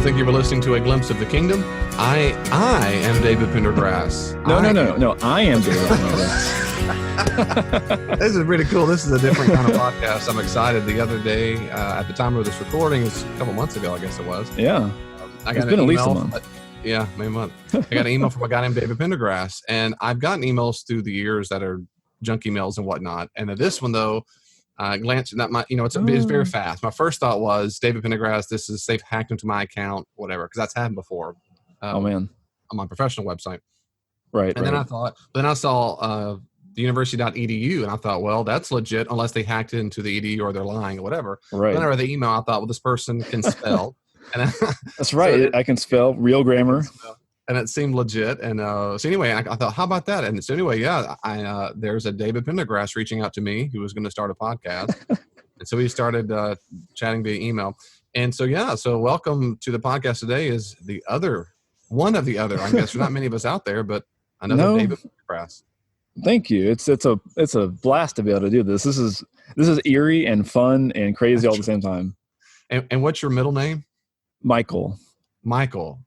thank you for listening to A Glimpse of the Kingdom. I am David Pendergrass. No. I am David Pendergrass. This is really cool. This is a different kind of podcast. I'm excited. The other day, at the time of this recording, it was a couple months ago, I guess it was. Yeah. I got it's been at least a month. Maybe a month. I got an email from a guy named David Pendergrass, and I've gotten emails through the years that are junk emails and whatnot. And this one, though, glancing at my, it's very fast. My first thought was David Pendergrass. They've hacked into my account, whatever, because that's happened before. On my professional website, right? And then I saw the university.edu, and I thought, well, that's legit unless they hacked into the edu or they're lying or whatever. Right. Then I read the email. I thought, well, this person can spell. And that's right. I can spell real grammar. And it seemed legit. And so anyway, I thought, how about that? And so anyway, there's a David Pendergrass reaching out to me who was going to start a podcast. And so we started chatting via email. And so, so welcome to the podcast today is one of the other, I guess there's not many of us out there, but another David Pendergrass. Thank you. It's a blast to be able to do this. This is eerie and fun and crazy all at the same time. And what's your middle name? Michael.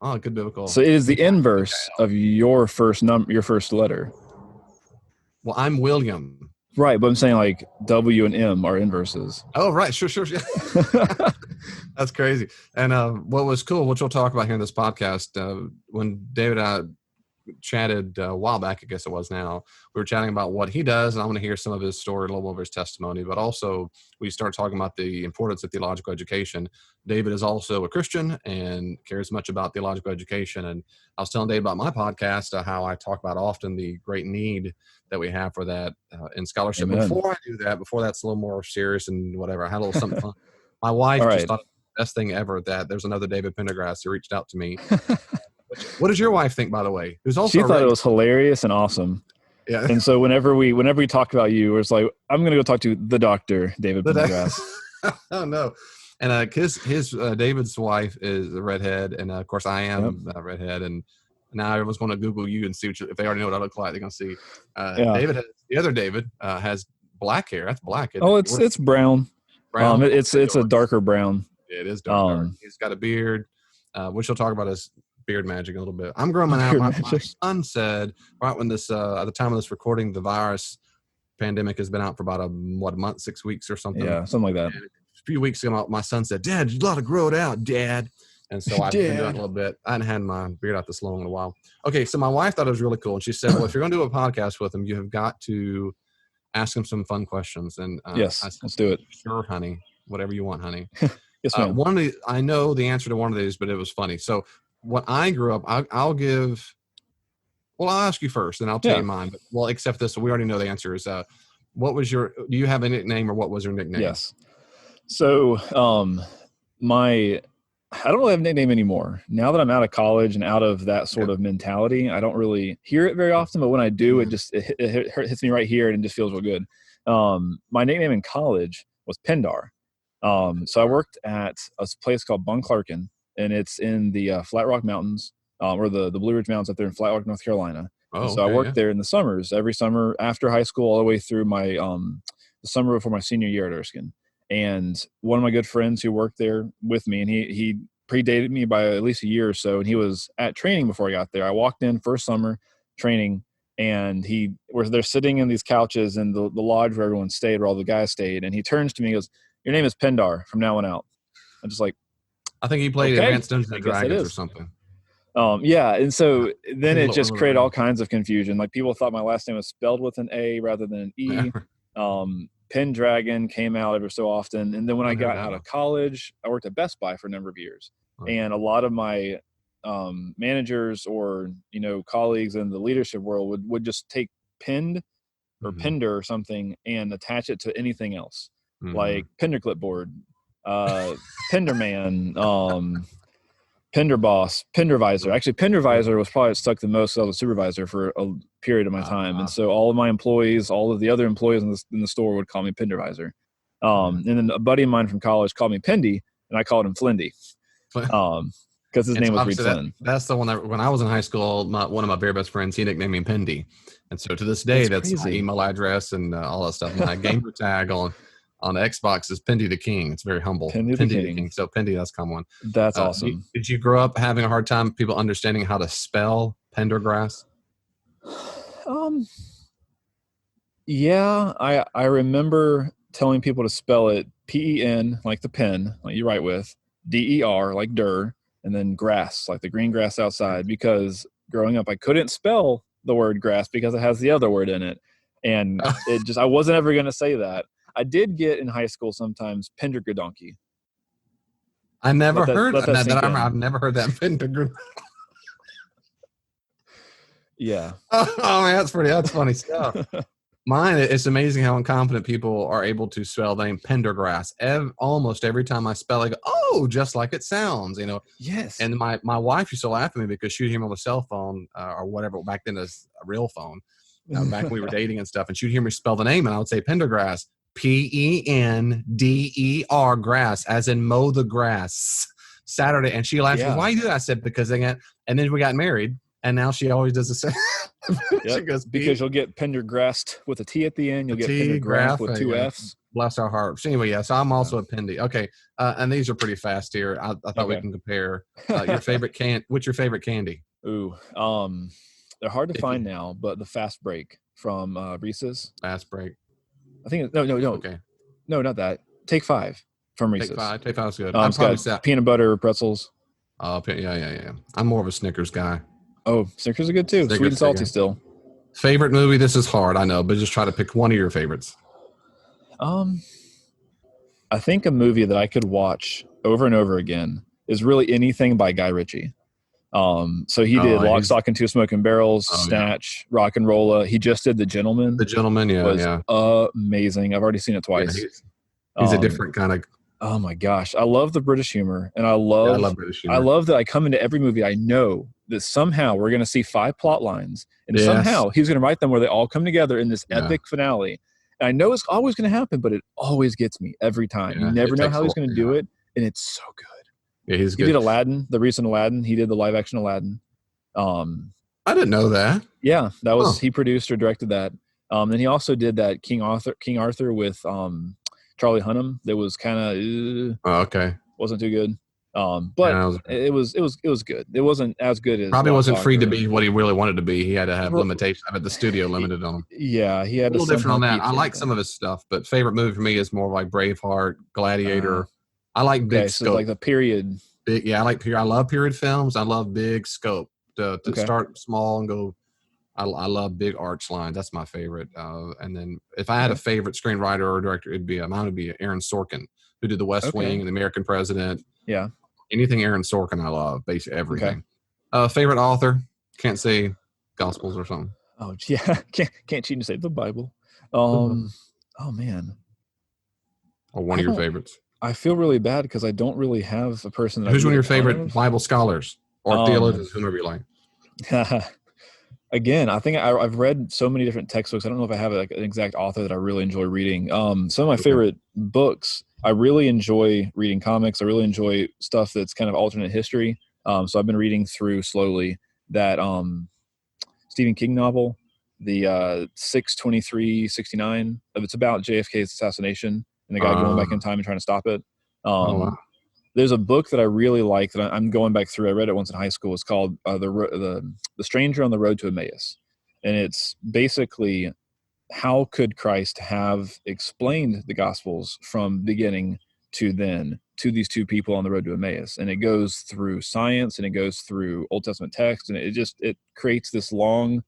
Oh, good biblical. So it is the inverse of your first letter. Well, I'm William. Right, but I'm saying like W and M are inverses. Oh, right. Sure. That's crazy. And what was cool, which we'll talk about here in this podcast, when David and I chatted a while back, I guess it was now, we were chatting about what he does, and I want to hear some of his story, a little of his testimony, but also we started talking about the importance of theological education. David is also a Christian and cares much about theological education, and I was telling David about my podcast, how I talk about often the great need that we have for that in scholarship. Amen. Before that's a little more serious and whatever, I had a little something fun. My wife just thought the best thing ever that there's another David Pendergrass who reached out to me. What does your wife think, by the way? She thought it was hilarious and awesome. Yeah. And so whenever we talk about you, it's like, I'm going to go talk to the doctor, David Pendergrass. Oh, no. And David's wife is a redhead. And of course I am a redhead. And now everyone's going to Google you and see if they already know what I look like. They're going to see the other David has black hair. That's black. It's brown. Brown. It's a darker brown. Yeah, it is dark. He's got a beard, which we'll talk about his beard magic a little bit. I'm growing out. My son said right when this at the time of this recording, the virus pandemic has been out for about a month, 6 weeks or something. Yeah, something like that. And a few weeks ago, my son said, "Dad, you got to grow it out, Dad." And so I've been doing it a little bit. I hadn't had my beard out this long in a while. Okay, so my wife thought it was really cool, and she said, "Well, if you're going to do a podcast with him, you have got to ask him some fun questions." And yes, I said, let's do it. Sure, honey. Whatever you want, honey. Yes, ma'am. I know the answer to one of these, but it was funny. So when I grew up, I'll ask you first, and I'll tell you mine. But, except this, we already know the answer is, do you have a nickname, or what was your nickname? Yes. So, I don't really have a nickname anymore. Now that I'm out of college and out of that sort of mentality, I don't really hear it very often, but when I do, it hits me right here and it just feels real good. My nickname in college was Pendar. So I worked at a place called Bunclarkin, and it's in the Flat Rock Mountains, or the Blue Ridge Mountains up there in Flat Rock, North Carolina. I worked there in the summers, every summer after high school, all the way through my the summer before my senior year at Erskine. And one of my good friends who worked there with me, and he predated me by at least a year or so, and he was at training before I got there. I walked in first summer training, and they're sitting in these couches in the lodge where everyone stayed, where all the guys stayed, and he turns to me and goes, "Your name is Pendar from now on out." I'm just like, I think he played Advanced Dungeons and Dragons or something. And so then it just created all kinds of confusion. Like, people thought my last name was spelled with an A rather than an E. Pendragon came out every so often. And then when I got out of college, I worked at Best Buy for a number of years. And a lot of my managers or, colleagues in the leadership world would just take Pinned or Pender or something and attach it to anything else, like Pender Clipboard, Penderman, Pender Boss, Pendervisor. Actually, Pendervisor was probably stuck the most as a supervisor for a period of my time. And so all of my employees, all of the other employees in the store would call me Pendervisor. And then a buddy of mine from college called me Pendy, and I called him Flindy. Because his name was Reed Flynn. That's the one that when I was in high school, one of my very best friends, he nicknamed me Pendy. And so to this day, that's my email address and all that stuff. My gamer tag on on Xbox is Pendy the King. It's very humble. Pendy the King. So Pendy, that's a common one. That's awesome. Did you grow up having a hard time people understanding how to spell Pendergrass? Yeah, I remember telling people to spell it Pen, like the pen, like you write with, Der, like der, and then grass, like the green grass outside, because growing up I couldn't spell the word grass because it has the other word in it. And I wasn't ever going to say that. I did get in high school sometimes Pendergradonkey. I never heard that. I've never heard that Pendergrass. Yeah. Oh man, that's funny stuff. Mine, it's amazing how incompetent people are able to spell the name Pendergrass. Almost every time I spell, I go, "Oh, just like it sounds," Yes. And my wife used to laugh at me because she'd hear me on the cell phone or whatever back then, as a real phone, back when we were dating and stuff, and she'd hear me spell the name, and I would say Pendergrass, Pender, grass, as in mow the grass. Saturday, and she laughed. Yeah. Why you do that? I said because they got, and then we got married. And now she always does the same. She goes, because you'll get Pendergrassed with a T at the end. You'll get Pendergrass with two Fs. Bless our hearts. So anyway, so I'm also a Pendy. Okay, and these are pretty fast here. I thought we can compare. Your favorite What's your favorite candy? Ooh, they're hard to find now, but the Fast Break from Reese's. Fast Break. I think no. Okay. No, not that. Take 5 from Reese's. Take 5 is good. I'm probably peanut butter pretzels. Yeah. I'm more of a Snickers guy. Oh, Snickers are good too. Sweet and salty still. Favorite movie? This is hard, I know, but just try to pick one of your favorites. I think a movie that I could watch over and over again is really anything by Guy Ritchie. So he did Lock, Stock, and Two Smoking Barrels, Snatch, Rock and Rolla. He just did The Gentleman. The Gentleman, was amazing. I've already seen it twice. Yeah, he's a different kind of. Oh my gosh, I love the British humor, and I love British humor. I love that I come into every movie. I know that somehow we're going to see 5 plot lines, and somehow he's going to write them where they all come together in this epic finale. And I know it's always going to happen, but it always gets me every time. You never know how he's going to do it, and it's so good. Yeah, he's good. He did Aladdin, the recent Aladdin. He did the live action Aladdin. I didn't know that. Yeah, that was he produced or directed that. And he also did that King Arthur with Charlie Hunnam. That was kind of wasn't too good. But it was good. It wasn't as good as probably wasn't free to be what he really wanted to be. He had to have limitations. I bet the studio limited on him. Yeah, he had a little different on that. I like some of his stuff, but favorite movie for me is more like Braveheart, Gladiator. I like big scope, so like the period. I like period. I love period films. I love big scope. To start small and go. I love big arch lines. That's my favorite. And then if I had a favorite screenwriter or director, mine would be Aaron Sorkin, who did The West Wing and The American President. Yeah. Anything Aaron Sorkin, I love. Basically everything. Favorite author? Can't say Gospels or something. Oh yeah, can't cheat and say the Bible. Oh man. Or one of your favorites. I feel really bad because I don't really have a person. Who's one of your favorite Bible scholars or theologians, whomever you like? Again, I think I've read so many different textbooks. I don't know if I have an exact author that I really enjoy reading. Some of my favorite books, I really enjoy reading comics. I really enjoy stuff that's kind of alternate history. So I've been reading through slowly that Stephen King novel, the 6/23/69. It's about JFK's assassination and the guy going back in time and trying to stop it. There's a book that I really like that I'm going back through. I read it once in high school. It's called The Stranger on the Road to Emmaus. And it's basically how could Christ have explained the Gospels from beginning to then to these two people on the road to Emmaus. And it goes through science and it goes through Old Testament text. And it creates this long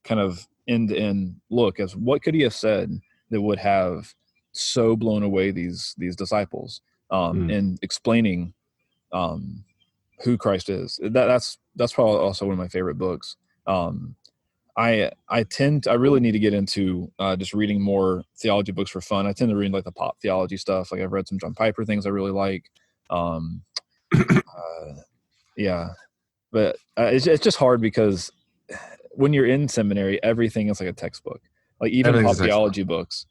kind of end-to-end look as what could he have said that would have so blown away these disciples. And explaining who Christ is. That's probably also one of my favorite books. I really need to get into just reading more theology books for fun. I tend to read like the pop theology stuff. Like I've read some John Piper things I really like. But it's just hard because when you're in seminary, everything is like a textbook. Like even pop theology books.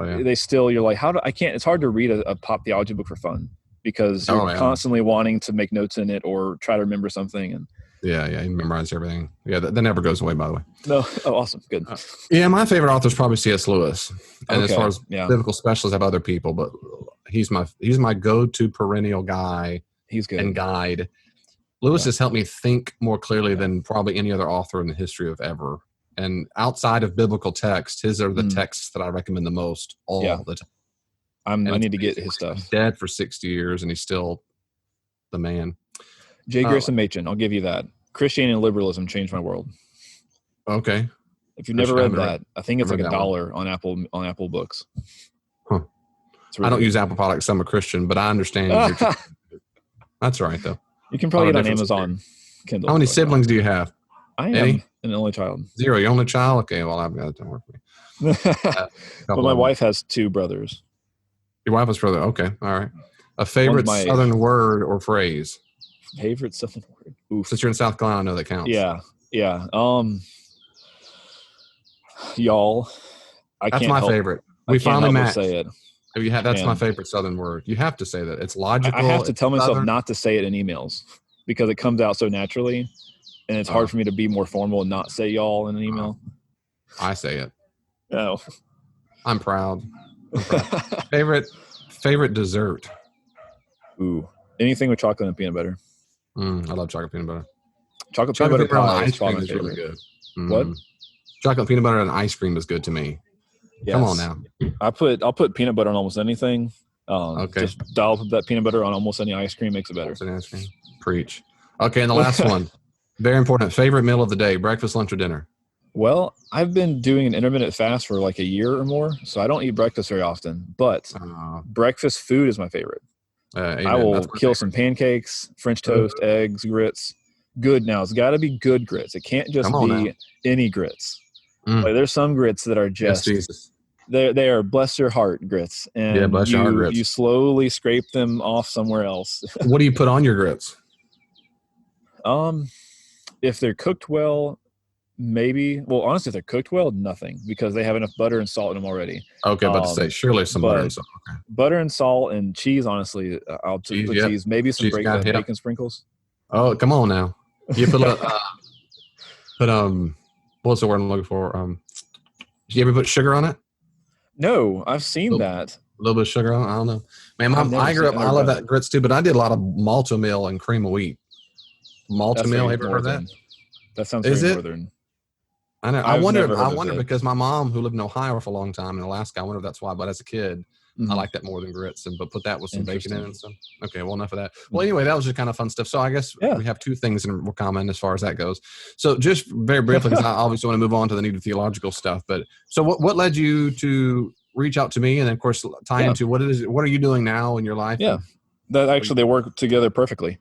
They still, you're like, it's hard to read a pop theology book for fun because you're constantly wanting to make notes in it or try to remember something. And Yeah. He memorized everything. Yeah, that never goes away, by the way. No. Oh, awesome. Good. Yeah, my favorite author is probably C.S. Lewis. And as Okay. far as biblical specialists, I have other people, but he's my go-to perennial guy He's good. and guide. Lewis has helped me think more clearly than probably any other author in the history of ever. And outside of biblical text, his are the texts that I recommend the most all the time. I need to get his stuff. He's dead for 60 years, and he's still the man. J. Grayson Machen, I'll give you that. Christianity and liberalism changed my world. Okay. If you've never read that, I think it's like $1 on Apple Books. Huh. Really I don't use Apple products. I'm a Christian, but I understand. That's all right, though. You can probably get it on Amazon Kindle. How many siblings do you have? I am an only child. 0. You're only child? Okay, well, I've got it. Don't work for me. But my wife has 2 brothers. Your wife has brother. Okay, all right. A favorite Southern word or phrase? Favorite Southern word? Oof. Since you're in South Carolina, I know that counts. Yeah. Y'all. That's my favorite. We finally matched. Say it. That's my favorite Southern word. You have to say that. It's logical. I have to tell myself not to say it in emails because it comes out so naturally, and it's hard for me to be more formal and not say y'all in an email. I say it. Oh. I'm proud. Favorite dessert? Ooh. Anything with chocolate and peanut butter. I love chocolate peanut butter. Chocolate peanut butter pie ice cream is really good. What? Chocolate peanut butter and ice cream is good to me. Yes. Come on now. I'll put peanut butter on almost anything. Okay. Just dial up that peanut butter on almost any ice cream makes it better. Ice cream. Preach. Okay, and the last one. Very important. Favorite meal of the day, breakfast, lunch, or dinner? Well, I've been doing an intermittent fast for like a year or more, so I don't eat breakfast very often. But breakfast food is my favorite. I will kill some pancakes, French toast, eggs, grits. Good now. It's got to be good grits. It can't just be any grits. Like, there's some grits that are just they are bless your heart grits, and bless your heart grits. You slowly scrape them off somewhere else. What do you put on your grits? If they're cooked well, maybe. Well, honestly, if they're cooked well, nothing, because they have enough butter and salt in them already. Okay, about to say surely some butter and salt. Okay. Butter and salt and cheese. Honestly, I'll put cheese. Maybe some bacon sprinkles. Oh, come on now! You put what's the word I'm looking for? Did you ever put sugar on it? No, I've seen that. A little bit of sugar on it. I don't know. Man, I grew up. I love that grits too, but I did a lot of malto meal and cream of wheat. Malto meal. Have you ever heard that? That sounds very northern. I know. I wonder because my mom, who lived in Ohio for a long time, in Alaska, I wonder if that's why. But as a kid, I like that more than grits, but put that with some bacon in it and stuff. Okay, well, enough of that. Well, anyway, that was just kind of fun stuff. So I guess we have 2 things in common as far as that goes. So just very briefly, because I obviously want to move on to the needed theological stuff. But so what led you to reach out to me, and then of course tie into what are you doing now in your life? Yeah, that actually they work together perfectly.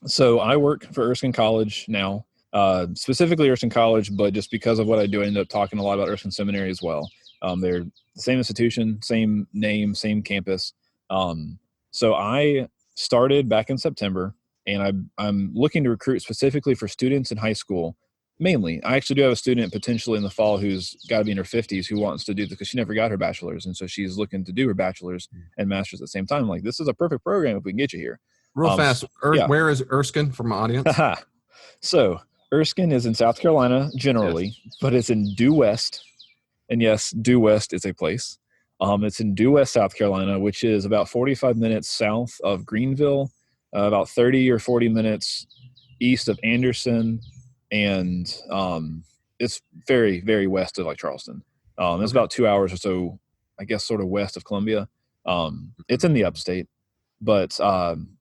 So I work for Erskine College now. Specifically Erskine College, but just because of what I do, I end up talking a lot about Erskine Seminary as well. They're the same institution, same name, same campus. So I started back in September, and I'm looking to recruit specifically for students in high school. Mainly, I actually do have a student potentially in the fall who's got to be in her 50s who wants to do this because she never got her bachelor's, and so she's looking to do her bachelor's and master's at the same time. Like, this is a perfect program if we can get you here. Real fast, where is Erskine for my audience? So Erskine is in South Carolina generally, but it's in Due West. And yes, Due West is a place. It's in Due West, South Carolina, which is about 45 minutes south of Greenville, about 30 or 40 minutes east of Anderson, and it's very, very west of like Charleston. It's about 2 hours or so, I guess, sort of west of Columbia. It's in the upstate, but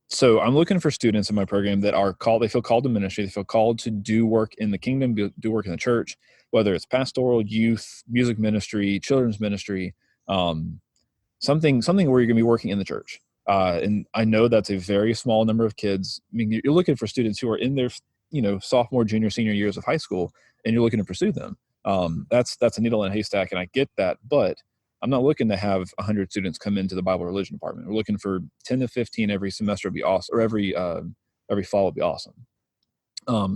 so I'm looking for students in my program that are they feel called to ministry. They feel called to do work in the kingdom, do work in the church, whether it's pastoral, youth, music ministry, children's ministry, something where you're going to be working in the church. And I know that's a very small number of kids. I mean, you're looking for students who are in their, sophomore, junior, senior years of high school, and you're looking to pursue them. That's a needle in a haystack, and I get that, but I'm not looking to have 100 students come into the Bible religion department. We're looking for 10 to 15 every semester would be awesome, or every fall would be awesome.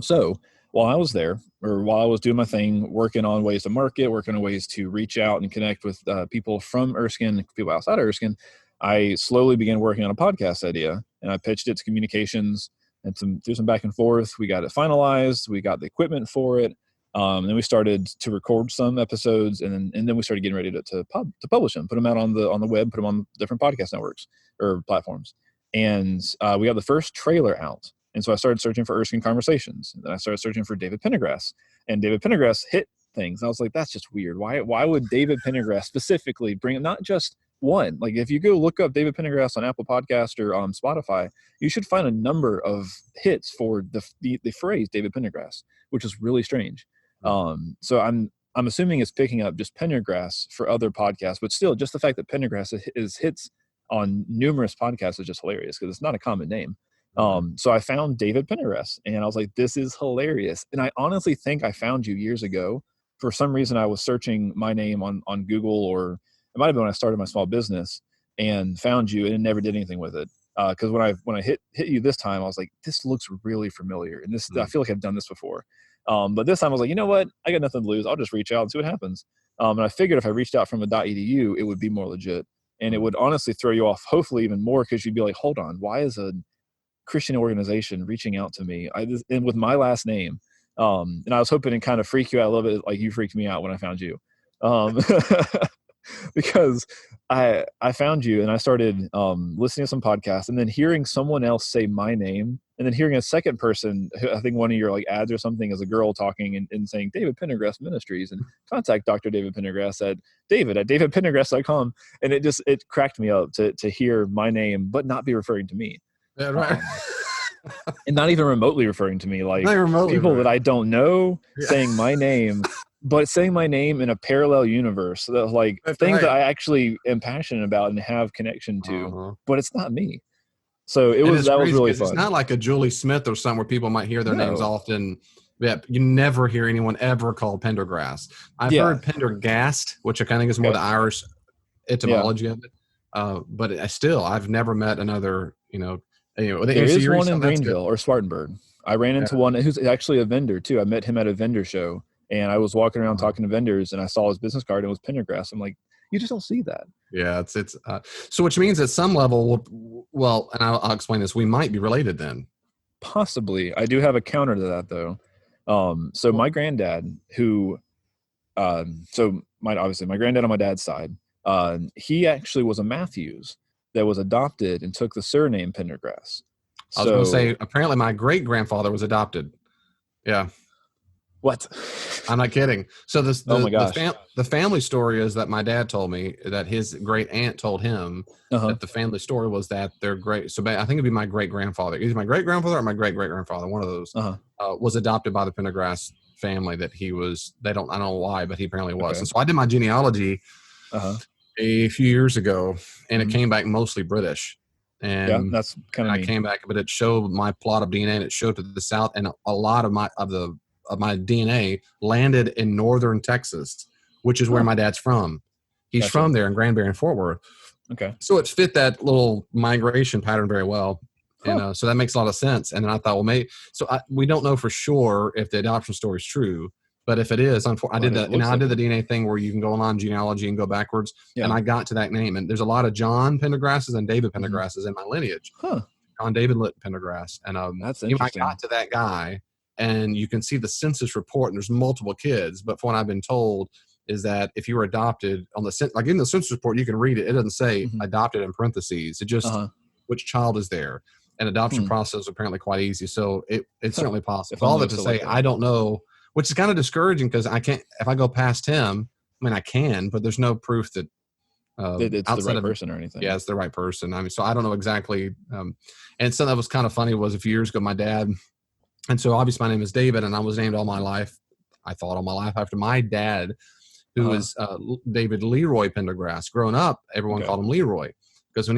So while I was there, or while I was doing my thing, working on ways to market, working on ways to reach out and connect with people from Erskine, people outside of Erskine, I slowly began working on a podcast idea, and I pitched it to communications and through some back and forth, we got it finalized. We got the equipment for it. Then we started to record some episodes, and then we started getting ready to publish them, put them out on the web, put them on different podcast networks or platforms. And we got the first trailer out. And so I started searching for Erskine Conversations. And then I started searching for David Pendergrass. And David Pendergrass hit things. I was like, that's just weird. Why would David Pendergrass specifically bring not just one? Like, if you go look up David Pendergrass on Apple Podcast or on Spotify, you should find a number of hits for the phrase David Pendergrass, which is really strange. So I'm assuming it's picking up just Pendergrass for other podcasts, but still, just the fact that Pendergrass is hits on numerous podcasts is just hilarious because it's not a common name. So I found David Pendergrass, and I was like, this is hilarious. And I honestly think I found you years ago. For some reason, I was searching my name on Google, or it might have been when I started my small business, and found you and never did anything with it. Because when I hit you this time, I was like, this looks really familiar, and I feel like I've done this before. But this time I was like, you know what? I got nothing to lose. I'll just reach out and see what happens. And I figured if I reached out from a .edu, it would be more legit, and it would honestly throw you off, hopefully even more, because you'd be like, hold on, why is a Christian organization reaching out to me and with my last name? And I was hoping to kind of freak you out a little bit, like you freaked me out when I found you. Because I found you and I started listening to some podcasts, and then hearing someone else say my name, and then hearing a second person, I think one of your like ads or something, as a girl talking and saying David Pendergrass Ministries, and contact Dr. David Pendergrass at david@davidpendergrass.com. And it cracked me up to hear my name, but not be referring to me. Yeah, right. And not even remotely referring to me, like people that I don't know saying my name, but saying my name in a parallel universe, that like things that I actually am passionate about and have connection to, but it's not me. So that was really fun. It's not like a Julie Smith or something where people might hear their names often. Yeah, you never hear anyone ever called Pendergrass. I've heard Pendergast, which I kind of think is more the Irish etymology of it. But I've never met another, there is one in Greenville or Spartanburg. I ran into one who's actually a vendor too. I met him at a vendor show, and I was walking around talking to vendors, and I saw his business card, and it was Pendergrass. I'm like, you just don't see that. Yeah, it's so which means at some level, well, and I'll explain this. We might be related then. Possibly. I do have a counter to that though. So my granddad, who, my granddad on my dad's side, he actually was a Matthews that was adopted and took the surname Pendergrass. I was going to say, apparently my great grandfather was adopted. Yeah. What? I'm not kidding. So the family story is that my dad told me that his great aunt told him that the family story was that their great. So I think it'd be my great grandfather, either my great grandfather or my great great grandfather. One of those was adopted by the Pendergrass family. That he was. I don't know why, but he apparently was. Okay. And so I did my genealogy a few years ago, and it came back mostly British. And that's kind of. I came back, but it showed my plot of DNA, and it showed to the south, and a lot of my DNA landed in northern Texas, which is where my dad's from. He's from there in Granbury and Fort Worth. Okay. So it fit that little migration pattern very well. And so that makes a lot of sense. And then I thought, well, maybe, we don't know for sure if the adoption story is true, but if it is, I did the DNA thing where you can go on genealogy and go backwards. Yeah. And I got to that name, and there's a lot of John Pendergrasses and David Pendergrasses in my lineage. John David Pendergrass. And that's interesting. I got to that guy, and you can see the census report, and there's multiple kids. But from what I've been told is that if you were adopted on like in the census report, you can read it. It doesn't say adopted in parentheses. It just which child is there. And adoption process is apparently quite easy. So it's certainly possible. All that to say, I don't know, which is kind of discouraging because I can't, if I go past him, I mean, I can, but there's no proof that it's the right person or anything. Yeah, it's the right person. I mean, so I don't know exactly. And something that was kind of funny was a few years ago, my dad, and so obviously my name is David, and I was named all my life. I thought all my life after my dad, who was David Leroy Pendergrass. Growing up, everyone called him Leroy because when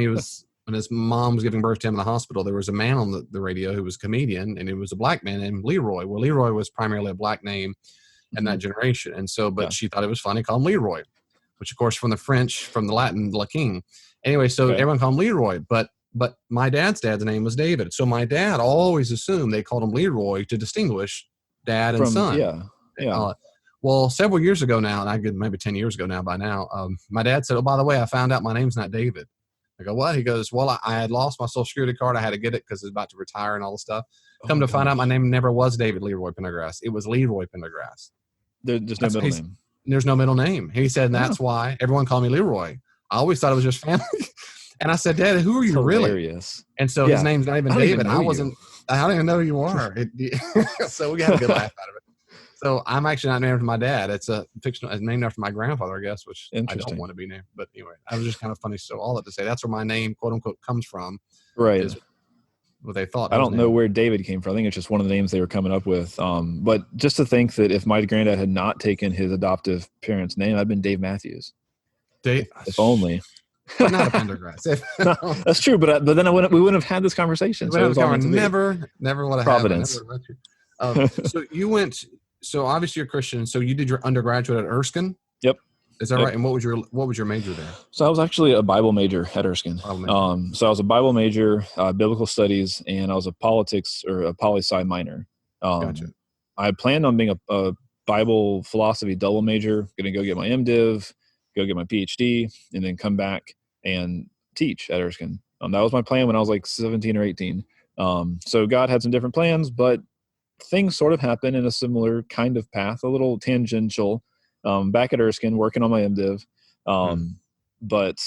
his mom was giving birth to him in the hospital, there was a man on the radio who was a comedian, and it was a black man named Leroy. Well, Leroy was primarily a black name in that generation. And so, but she thought it was funny, called him Leroy, which of course from the French, from the Latin, Le King. Anyway, so everyone called him Leroy, but my dad's name was David. So my dad always assumed they called him Leroy to distinguish dad and son. Yeah. Well, several years ago now, and maybe 10 years ago now by now, my dad said, oh, by the way, I found out my name's not David. I go, what? He goes, well, I had lost my Social Security card. I had to get it because it's about to retire and all this stuff. Come to find out, my name never was David Leroy Pendergrass. It was Leroy Pendergrass. There's no middle name. There's no middle name. He said, and that's why everyone called me Leroy. I always thought it was just family. And I said, Dad, who are you really? And so his name's not even David. I don't even know who you are. So we got a good laugh out of it. So I'm actually not named after my dad. It's a fictional, it's named after my grandfather, I guess, which I don't want to be named. But anyway, I was just kind of funny. So all that to say, that's where my name, quote unquote, comes from. Right. Is what they thought. I don't know where David came from. I think it's just one of the names they were coming up with. But just to think that if my granddad had not taken his adoptive parents' name, I'd been Dave Matthews. If only. But not a Pendergrass. No, that's true, but then we wouldn't have had this conversation. So never would have Providence. So you went. So obviously you're Christian. So you did your undergraduate at Erskine. Yep. Is that right? And what was your major there? So I was actually a Bible major at Erskine. So I was a Bible major, biblical studies, and I was a politics or a poli-sci minor. Gotcha. I planned on being a Bible philosophy double major. Going to go get my MDiv, go get my PhD, and then come back and teach at Erskine. That was my plan when I was like 17 or 18. So God had some different plans, but things sort of happened in a similar kind of path, a little tangential. Back at Erskine, working on my MDiv. But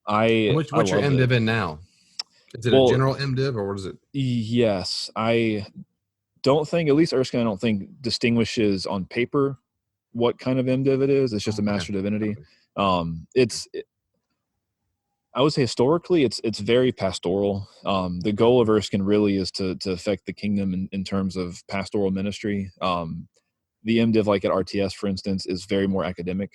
what's your MDiv in now? Is it a general MDiv or what is it? Yes. I don't think, at least Erskine, I don't think distinguishes on paper what kind of MDiv it is. It's just a Master Divinity. I would say historically it's very pastoral. The goal of Erskine really is to affect the kingdom in terms of pastoral ministry. The MDiv, like at RTS, for instance, is very more academic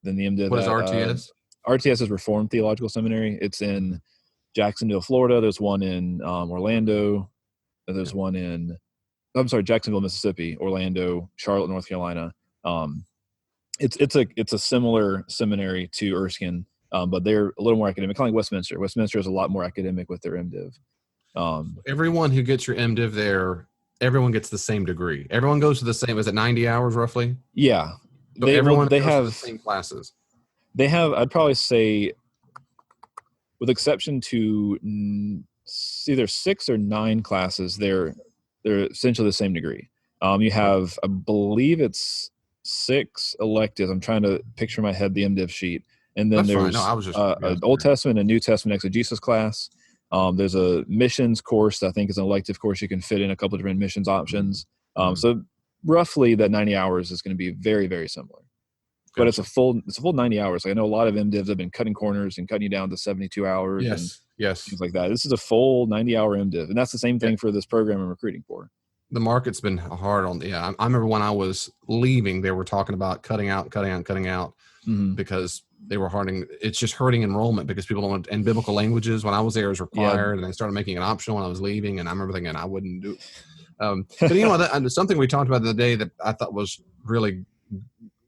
than the MDiv. What is RTS? RTS is Reformed Theological Seminary. It's in Jacksonville, Florida. There's one in Orlando. There's one in, Jacksonville, Mississippi, Orlando, Charlotte, North Carolina. It's a similar seminary to Erskine, but they're a little more academic, kind of like Westminster. Westminster is a lot more academic with their MDiv. Everyone who gets your MDiv there, everyone gets the same degree. Everyone goes to the same. Is it 90 hours roughly? Yeah. So everyone goes to the same classes. They have, I'd probably say, with exception to either 6 or 9 classes, they're essentially the same degree. You have, I believe it's 6 electives. I'm trying to picture in my head the MDiv sheet. And then there's an Old Testament and New Testament exegesis class. There's a missions course that I think is an elective course. You can fit in a couple of different missions options. So roughly that 90 hours is going to be very, very similar. Gotcha. But it's a full 90 hours. I know a lot of MDivs have been cutting corners and cutting you down to 72 hours and things like that. This is a full 90-hour MDiv. And that's the same thing for this program I'm recruiting for. The market's been hard on. I remember when I was leaving, they were talking about cutting out because they were hurting. It's just hurting enrollment because people don't want, and biblical languages when I was there is required and they started making it optional when I was leaving. And I remember thinking I wouldn't do it. But something we talked about the other day that I thought was really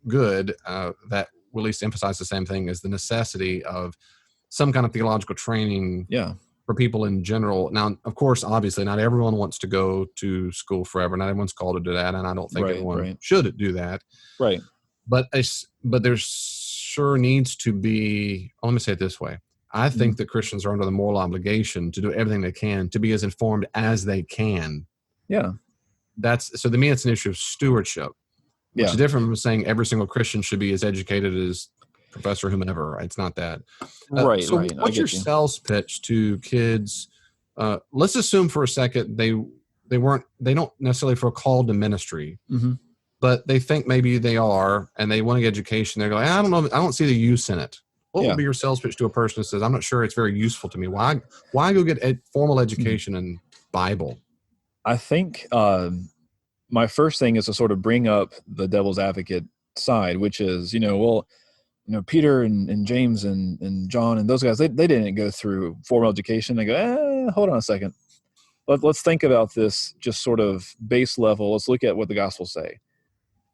good, that will at least emphasize the same thing, is the necessity of some kind of theological training for people in general. Now, of course, obviously not everyone wants to go to school forever. Not everyone's called to do that. And I don't think everyone should do that. Right. But there's sure needs to be, let me say it this way. I think that Christians are under the moral obligation to do everything they can to be as informed as they can. Yeah. So to me, it's an issue of stewardship. Which is different from saying every single Christian should be as educated as Professor whomever. It's not that. So what's your sales pitch to kids? Let's assume for a second they don't necessarily feel called to ministry, but they think maybe they are, and they want to get education. They're going, I don't know, I don't see the use in it. What would be your sales pitch to a person who says, I'm not sure it's very useful to me? Why go get formal education in Bible? I think my first thing is to sort of bring up the devil's advocate side, which is, Peter and James and John and those guys, they didn't go through formal education. They go, hold on a second. Let's think about this just sort of base level. Let's look at what the Gospels say.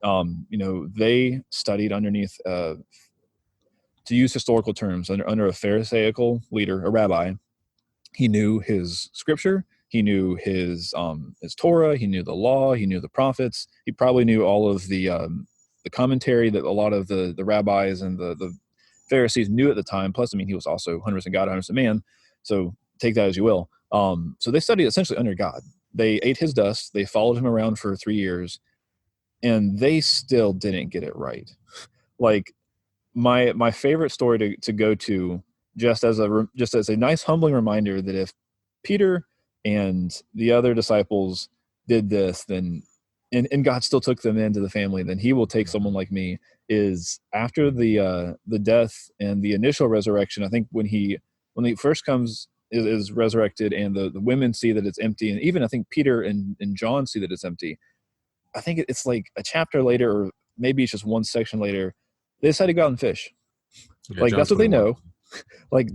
They studied underneath, to use historical terms, under a Pharisaical leader, a rabbi. He knew his scripture. He knew his Torah. He knew the law. He knew the prophets. He probably knew all of the commentary that a lot of the rabbis and the Pharisees knew at the time. Plus, I mean, he was also 100% God, 100% man. So take that as you will. So they studied essentially under God. They ate his dust. They followed him around for 3 years, and they still didn't get it right. Like my favorite story to go to, just as a nice humbling reminder that if Peter and the other disciples did this, then and God still took them into the family, then he will take someone like me. Is after the death and the initial resurrection, I think when he first comes, is resurrected, and the women see that it's empty, and even I think Peter and John see that it's empty. I think it's like a chapter later, or maybe it's just one section later, they decide to go out and fish. Yeah, Like John that's what 21. they know. Like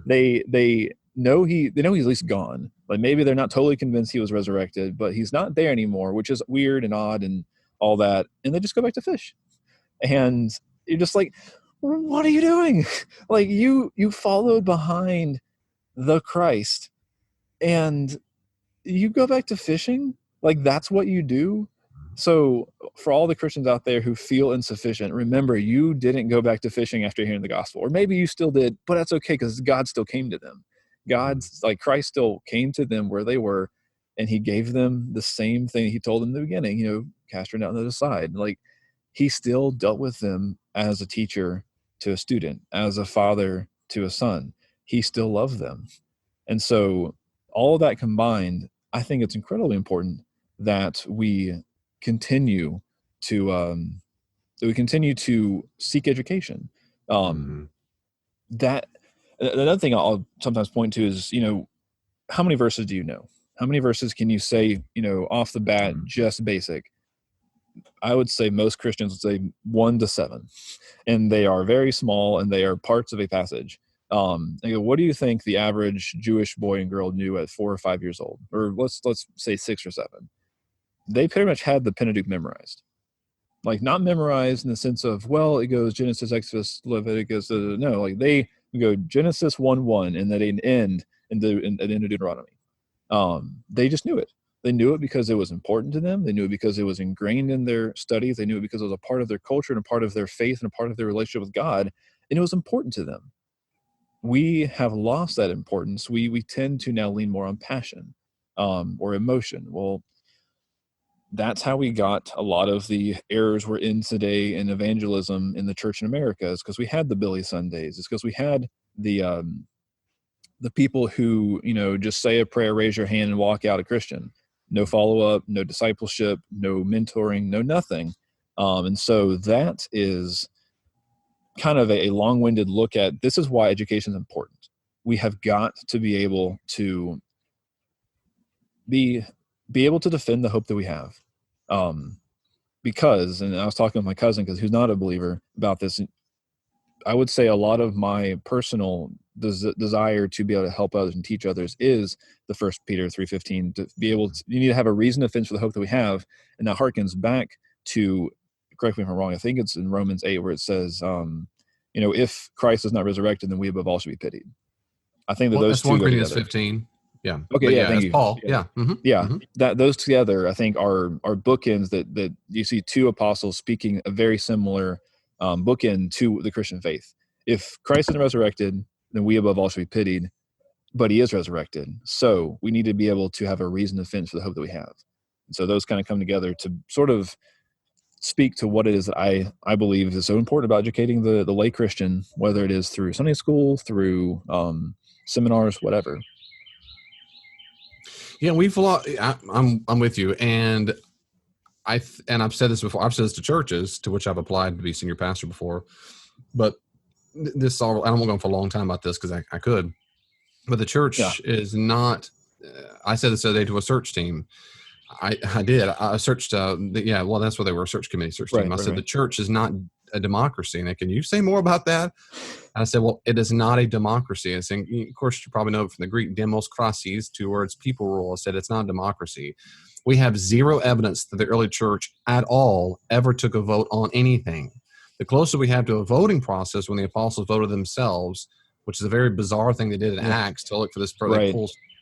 they know he's at least gone. Like maybe they're not totally convinced he was resurrected, but he's not there anymore, which is weird and odd and all that. And they just go back to fish. And you're just like, what are you doing? Like you followed behind the Christ and you go back to fishing? Like that's what you do? So for all the Christians out there who feel insufficient, remember you didn't go back to fishing after hearing the gospel. Or maybe you still did, but that's okay because God still came to them. Christ still came to them where they were, and he gave them the same thing he told them in the beginning, cast her down to the side. Like he still dealt with them as a teacher to a student, as a father to a son. He still loved them. And so all of that combined, I think it's incredibly important that we continue to seek education. That another thing I'll sometimes point to is, how many verses do you know? How many verses can you say, off the bat, just basic? I would say most Christians would say 1 to 7, and they are very small and they are parts of a passage. They go, what do you think the average Jewish boy and girl knew at 4 or 5 years old? Or let's say 6 or 7. They pretty much had the Pentateuch memorized. Like not memorized in the sense of, well, it goes Genesis, Exodus, Leviticus. No, like they go Genesis 1:1 and then an end in Deuteronomy. They just knew it. They knew it because it was important to them. They knew it because it was ingrained in their studies. They knew it because it was a part of their culture and a part of their faith and a part of their relationship with God. And it was important to them. We have lost that importance. We tend to now lean more on passion or emotion. Well, that's how we got a lot of the errors we're in today in evangelism in the church in America, is because we had the Billy Sundays. It's because we had the people who, just say a prayer, raise your hand, and walk out a Christian. No follow-up, no discipleship, no mentoring, no nothing. And so that is kind of a long-winded look at, this is why education is important. We have got to be able to be able to defend the hope that we have. Because, and I was talking with my cousin, because who's not a believer, about this, I would say a lot of my personal desire to be able to help others and teach others is the 1 Peter 3:15, to be able to, you need to have a reason to fence for the hope that we have. And that harkens back to, correct me if I'm wrong, I think it's in Romans 8 where it says, if Christ is not resurrected, then we above all should be pitied. I think that those two 1 go Corinthians together. 15. Yeah. Okay. But Yeah. Thank you. Paul. Yeah. Mm-hmm. That those together, I think, are bookends that you see two apostles speaking a very similar bookend to the Christian faith. If Christ is resurrected, then we above all should be pitied, but he is resurrected. So we need to be able to have a reason to fence for the hope that we have. And so those kind of come together to sort of speak to what it is that I believe is so important about educating the lay Christian, whether it is through Sunday school, through seminars, whatever. Yeah, I'm with you, and I've said this before. I've said this to churches to which I've applied to be senior pastor before, but this all, I don't want to go on for a long time about this because I could, but the church is not. I said this the other day to a search team. I did. I searched. Well, that's what they were, a search committee search team. I said the church is not a democracy. And can you say more about that? And I said, well, it is not a democracy. And saying, of course, you probably know it from the Greek demos krasis, 2 words, people rule. I said it's not a democracy. We have zero evidence that the early church at all ever took a vote on anything. The closer we have to a voting process when the apostles voted themselves, which is a very bizarre thing they did in Acts to look for this. Right.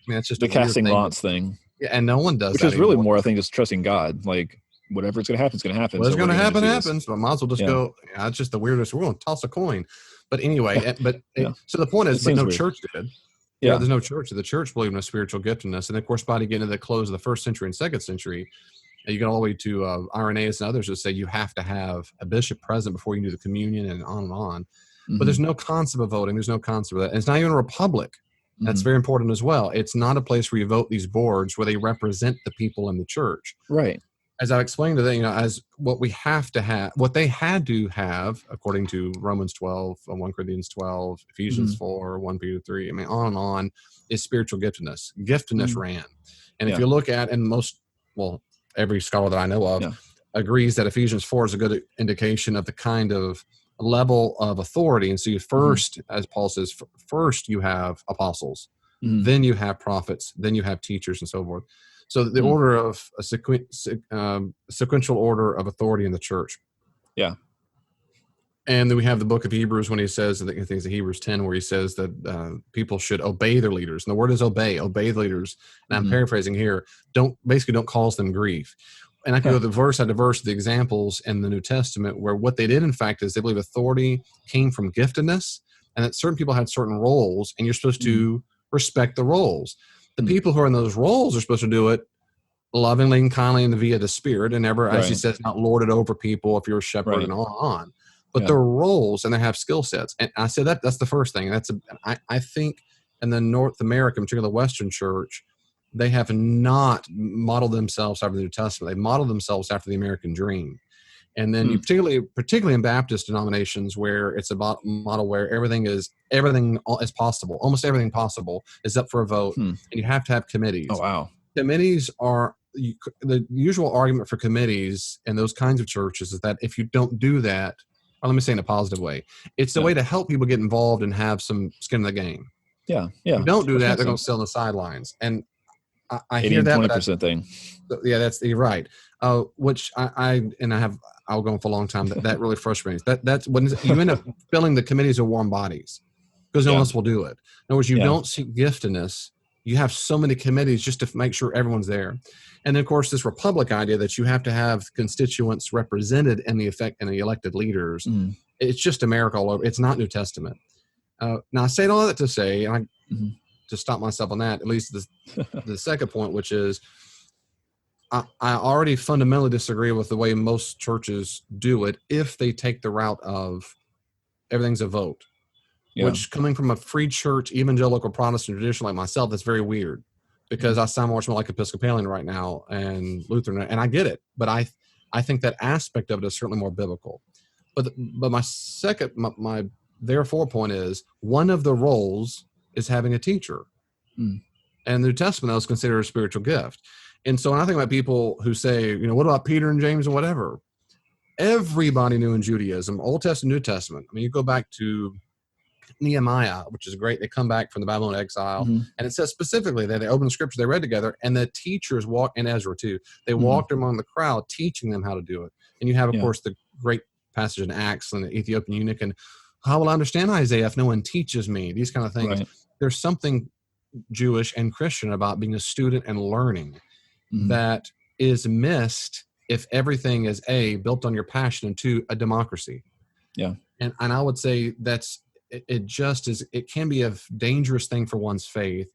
It's just the casting lots thing. Yeah, and no one does which that is really anymore. more, I think, just trusting God. Like, whatever's going to happen, it's going to happen. What's so going to happen happens. But I might as well just go, it's just the weirdest. We're going to toss a coin. But anyway, Yeah. so the point is, but no weird. church did. Yeah. There's no church. The church believed in a spiritual giftedness. And of course, by getting to the close of the 1st century and 2nd century, you get all the way to Irenaeus and others who say you have to have a bishop present before you do the communion and on and on. Mm-hmm. But there's no concept of voting. There's no concept of that. And it's not even a republic. That's very important as well. It's not a place where you vote these boards where they represent the people in the church. Right. As I explained to them, as what we have to have, what they had to have, according to Romans 12, 1 Corinthians 12, Ephesians 4, 1 Peter 3, on and on, is spiritual giftedness. Giftedness ran. And if you look at, and every scholar that I know of agrees that Ephesians 4 is a good indication of the kind of level of authority. And so you first, as Paul says, first you have apostles, then you have prophets, then you have teachers and so forth. So the order of a sequential order of authority in the church. Yeah. And then we have the book of Hebrews when he says, I think it's Hebrews 10, where he says that people should obey their leaders. And the word is obey the leaders. And I'm paraphrasing here. Don't cause them grief. And I can go to verse after verse, the examples in the New Testament where what they did, in fact, is they believe authority came from giftedness and that certain people had certain roles and you're supposed to respect the roles. The people who are in those roles are supposed to do it lovingly and kindly and via the Spirit and never, as he says, not lord it over people if you're a shepherd and on. But their roles and they have skill sets. And I said that's the first thing. I think in the North American, particularly the Western church, they have not modeled themselves after the New Testament. They modeled themselves after the American dream. And then you particularly in Baptist denominations where it's a model where everything is possible. Almost everything possible is up for a vote. And you have to have committees. Oh, wow. Committees are the usual argument for committees in those kinds of churches is that if you don't do that, or let me say in a positive way, it's a way to help people get involved and have some skin in the game. Yeah. If you don't do that, they're going to sit on the sidelines. And I hear that 20% thing. Yeah, you're right. Which I'll go on for a long time. That really frustrates me. That's when you end up filling the committees of warm bodies because no one else will do it. In other words, you don't see giftedness. You have so many committees just to make sure everyone's there. And then, of course, this republic idea that you have to have constituents represented in the elected leaders. It's just America all over. It's not New Testament. Now, I say all that to say, and to stop myself on that, at least the second point, which is I already fundamentally disagree with the way most churches do it if they take the route of everything's a vote, which coming from a free church, evangelical Protestant tradition like myself, that's very weird because I sound much more like Episcopalian right now and Lutheran, and I get it, but I think that aspect of it is certainly more biblical. But my therefore point is one of the roles is having a teacher. And the New Testament is considered a spiritual gift. And so when I think about people who say, what about Peter and James and whatever? Everybody knew in Judaism, Old Testament, New Testament. I mean, you go back to Nehemiah, which is great. They come back from the Babylon exile. And it says specifically that they opened the scripture, they read together, and the teachers walked, and Ezra too, they walked among the crowd, teaching them how to do it. And you have, of course, the great passage in Acts and the Ethiopian eunuch, and how will I understand Isaiah if no one teaches me? These kind of things. Right. There's something Jewish and Christian about being a student and learning that is missed if everything is built on your passion, and two, a democracy. Yeah. And I would say it can be a dangerous thing for one's faith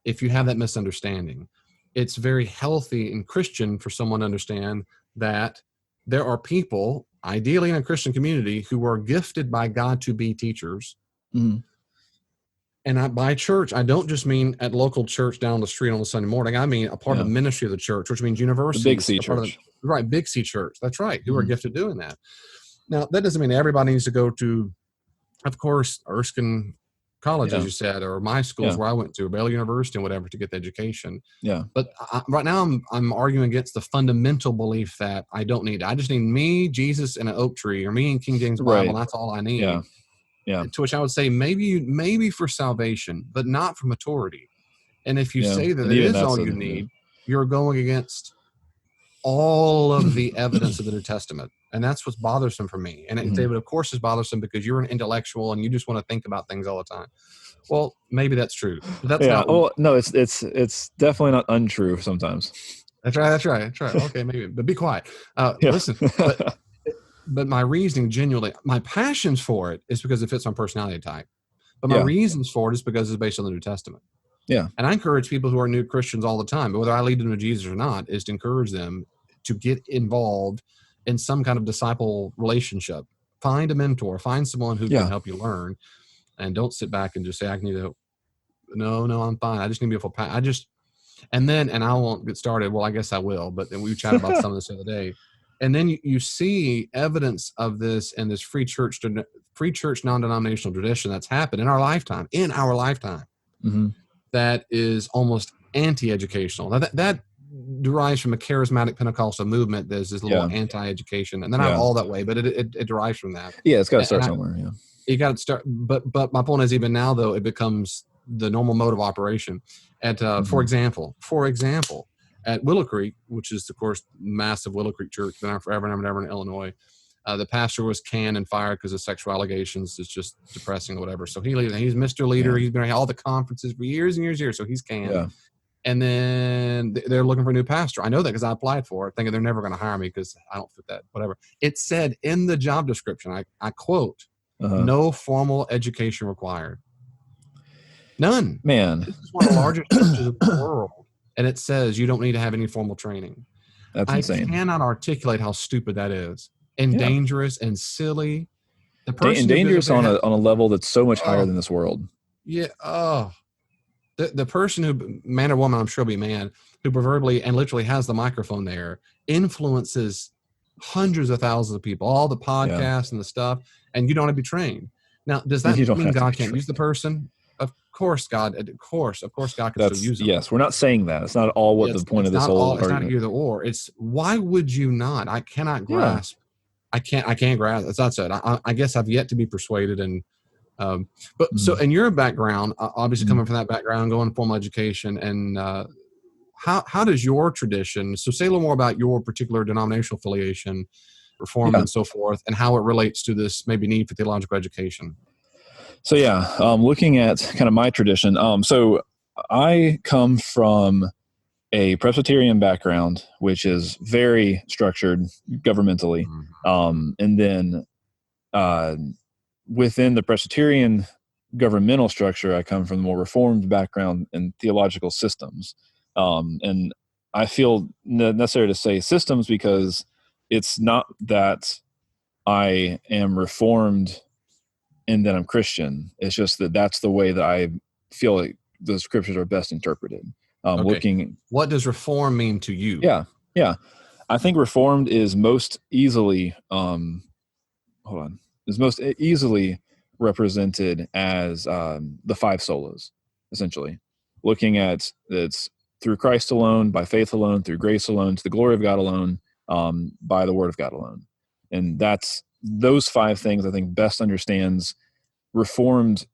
if you have that misunderstanding. It's very healthy and Christian for someone to understand that there are people, ideally in a Christian community, who are gifted by God to be teachers. And by church, I don't just mean at local church down the street on a Sunday morning. I mean a part of the ministry of the church, which means university. Big C church. Right, Big C church. That's right, who are gifted doing that. Now, that doesn't mean everybody needs to go to, of course, Erskine College, as you said, or my schools where I went to, or Baylor University and whatever, to get the education. Yeah. But right now, I'm arguing against the fundamental belief that I don't need it. I just need me, Jesus, and an oak tree, or me and King James Bible, and that's all I need. Yeah. Yeah. To which I would say maybe for salvation, but not for maturity. And if you say that it is all you need, you're going against all of the evidence of the New Testament. And that's what's bothersome for me. And David, of course, is bothersome because you're an intellectual and you just want to think about things all the time. Well, maybe that's true. But that's not. Well, no, it's definitely not untrue sometimes. That's right. Okay, maybe, but be quiet. Listen, but my reasoning, genuinely, my passions for it is because it fits my personality type. But my Yeah. reasons for it is because it's based on the New Testament. Yeah. And I encourage people who are new Christians all the time, but whether I lead them to Jesus or not, is to encourage them to get involved in some kind of disciple relationship. Find a mentor, find someone who can help you learn, and don't sit back and just say, I need to, no, I'm fine. I just need to be able to, and I won't get started. Well, I guess I will, but then we chatted about some of this the other day. And then you see evidence of this in this free church non-denominational tradition that's happened in our lifetime, Mm-hmm. that is almost anti-educational. Now that derives from a charismatic Pentecostal movement. There's this little anti-education, and they're not all that way, but it derives from that. Yeah, it's got to start somewhere. Yeah, you got to start. But my point is, even now though, it becomes the normal mode of operation. At for example, at Willow Creek, which is of course massive Willow Creek Church, been around forever and ever in Illinois. The pastor was canned and fired because of sexual allegations. It's just depressing or whatever. So he's Mr. Leader. He's been at all the conferences for years and years. So he's canned. Yeah. And then they're looking for a new pastor. I know that because I applied for it, thinking they're never going to hire me because I don't fit that, whatever. It said in the job description, I quote, no formal education required. None. Man. This is one of the largest churches in the world. And it says you don't need to have any formal training. That's insane. I cannot articulate how stupid that is. And dangerous and silly. The person dangerous on a level that's so much higher than this world. Yeah. The person who, man or woman, I'm sure will be man, who proverbially and literally has the microphone there, influences hundreds of thousands of people, all the podcasts and the stuff, and you don't have to be trained. Now, does that mean God can't use the person? Of course, God can still use them. Yes, we're not saying that. It's not all what the point of this whole argument. It's not either or. It's why would you not? I cannot grasp. I can't grasp. That's not said. I guess I've yet to be persuaded. And so in your background, obviously coming from that background, going to formal education, and how does your tradition? So say a little more about your particular denominational affiliation, Reformed and so forth, and how it relates to this maybe need for theological education. So looking at kind of my tradition. So I come from a Presbyterian background, which is very structured governmentally. And then within the Presbyterian governmental structure, I come from the more Reformed background in theological systems. And I feel necessary to say systems because it's not that I am Reformed and then I'm Christian. It's just that that's the way that I feel like the scriptures are best interpreted. What does reform mean to you? Yeah. I think reformed is most easily, represented as the five solas, essentially. Looking at it's through Christ alone, by faith alone, through grace alone, to the glory of God alone, by the word of God alone. And that's those five things I think best understands Reformed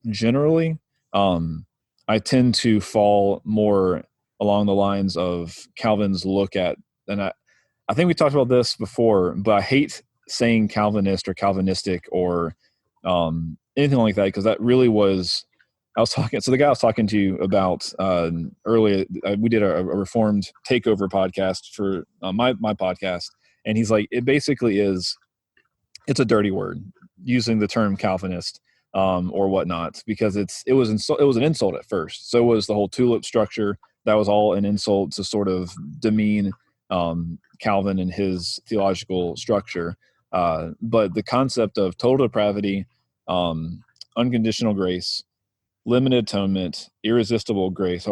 generally. I tend to fall more along the lines of Calvin's look at, and I think we talked about this before, but I hate saying Calvinist or Calvinistic or anything like that, because that really was, so the guy I was talking to you about earlier, we did a Reformed takeover podcast for my podcast, and he's like, it basically is, it's a dirty word, using the term Calvinist or whatnot, because it was an insult at first. So was the whole tulip structure. That was all an insult to sort of demean Calvin and his theological structure. But the concept of total depravity, unconditional grace, limited atonement, irresistible grace,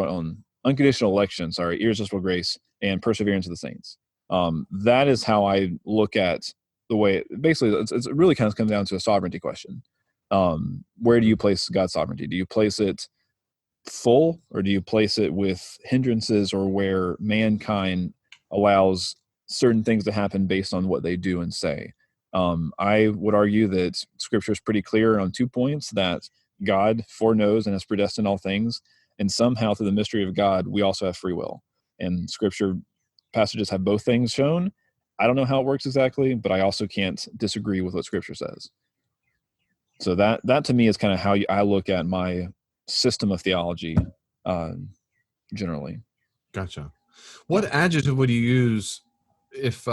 unconditional election, irresistible grace, and perseverance of the saints. That is how I look at the way, basically, it really kind of comes down to a sovereignty question. Where do you place God's sovereignty? Do you place it full, or do you place it with hindrances, or where mankind allows certain things to happen based on what they do and say? I would argue that Scripture is pretty clear on 2 points, that God foreknows and has predestined all things, and somehow through the mystery of God, we also have free will. And Scripture passages have both things shown. I don't know how it works exactly, but I also can't disagree with what Scripture says. So that to me is kind of how I look at my system of theology generally. Gotcha. What adjective would you use if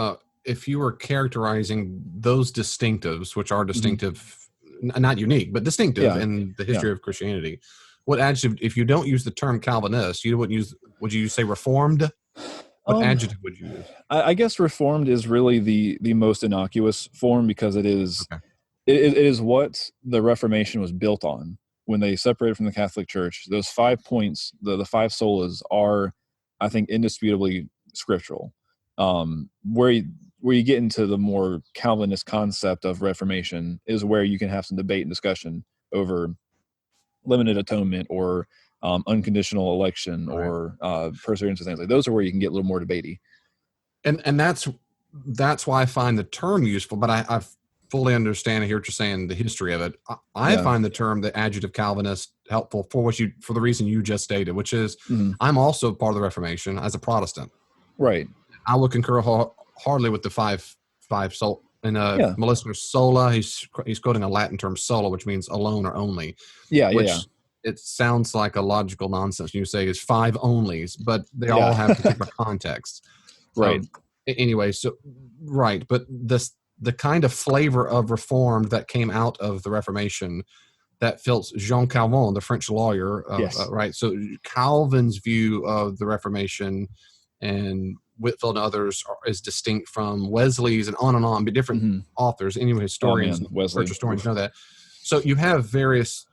if you were characterizing those distinctives, which are distinctive, not unique, but distinctive in the history of Christianity, what adjective, if you don't use the term Calvinist, you wouldn't use, would you say Reformed? What adjective would you use? I guess Reformed is really the most innocuous form, because it is it is what the Reformation was built on. When they separated from the Catholic Church, those 5 points, the 5 solas, are, I think, indisputably scriptural. Where you get into the more Calvinist concept of Reformation is where you can have some debate and discussion over limited atonement or unconditional election or perseverance and things like those. Are where you can get a little more debatey. And that's why I find the term useful, but I fully understand and hear what you're saying, the history of it. I find the term, the adjective Calvinist, helpful for the reason you just stated, which is I'm also part of the Reformation as a Protestant. Right. I would concur hardly with the five soul. And Melissa sola, he's quoting a Latin term sola, which means alone or only. It sounds like a logical nonsense. You say it's 5 onlys, but they all have particular context. Right. Anyway, but the kind of flavor of Reformed that came out of the Reformation that felt Jean Calvin, the French lawyer, right? So Calvin's view of the Reformation and Whitefield and others is distinct from Wesley's, and on, but different authors. Anyway, historians, church historians know that. So you have various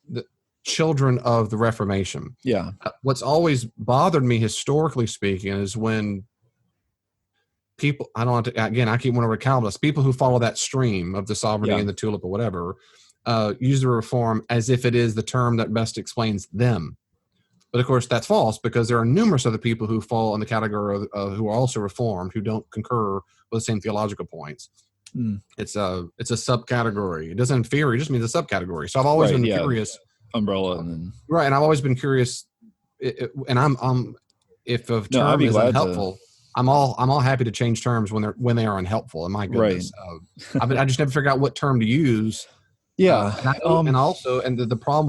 the children of the Reformation. Yeah. What's always bothered me, historically speaking, is when people, I don't want to, again, I keep one over Calvinists, people who follow that stream of the sovereignty and the tulip or whatever, use the reform as if it is the term that best explains them. But of course, that's false, because there are numerous other people who fall in the category of who are also reformed, who don't concur with the same theological points. It's a subcategory. It doesn't inferior, it just means a subcategory. So I've always been curious. Umbrella. And then... Right. And I've always been curious. And I'm if a term is unhelpful, I'm all happy to change terms when they are unhelpful. And my goodness, I just never figure out what term to use. Yeah. And the problem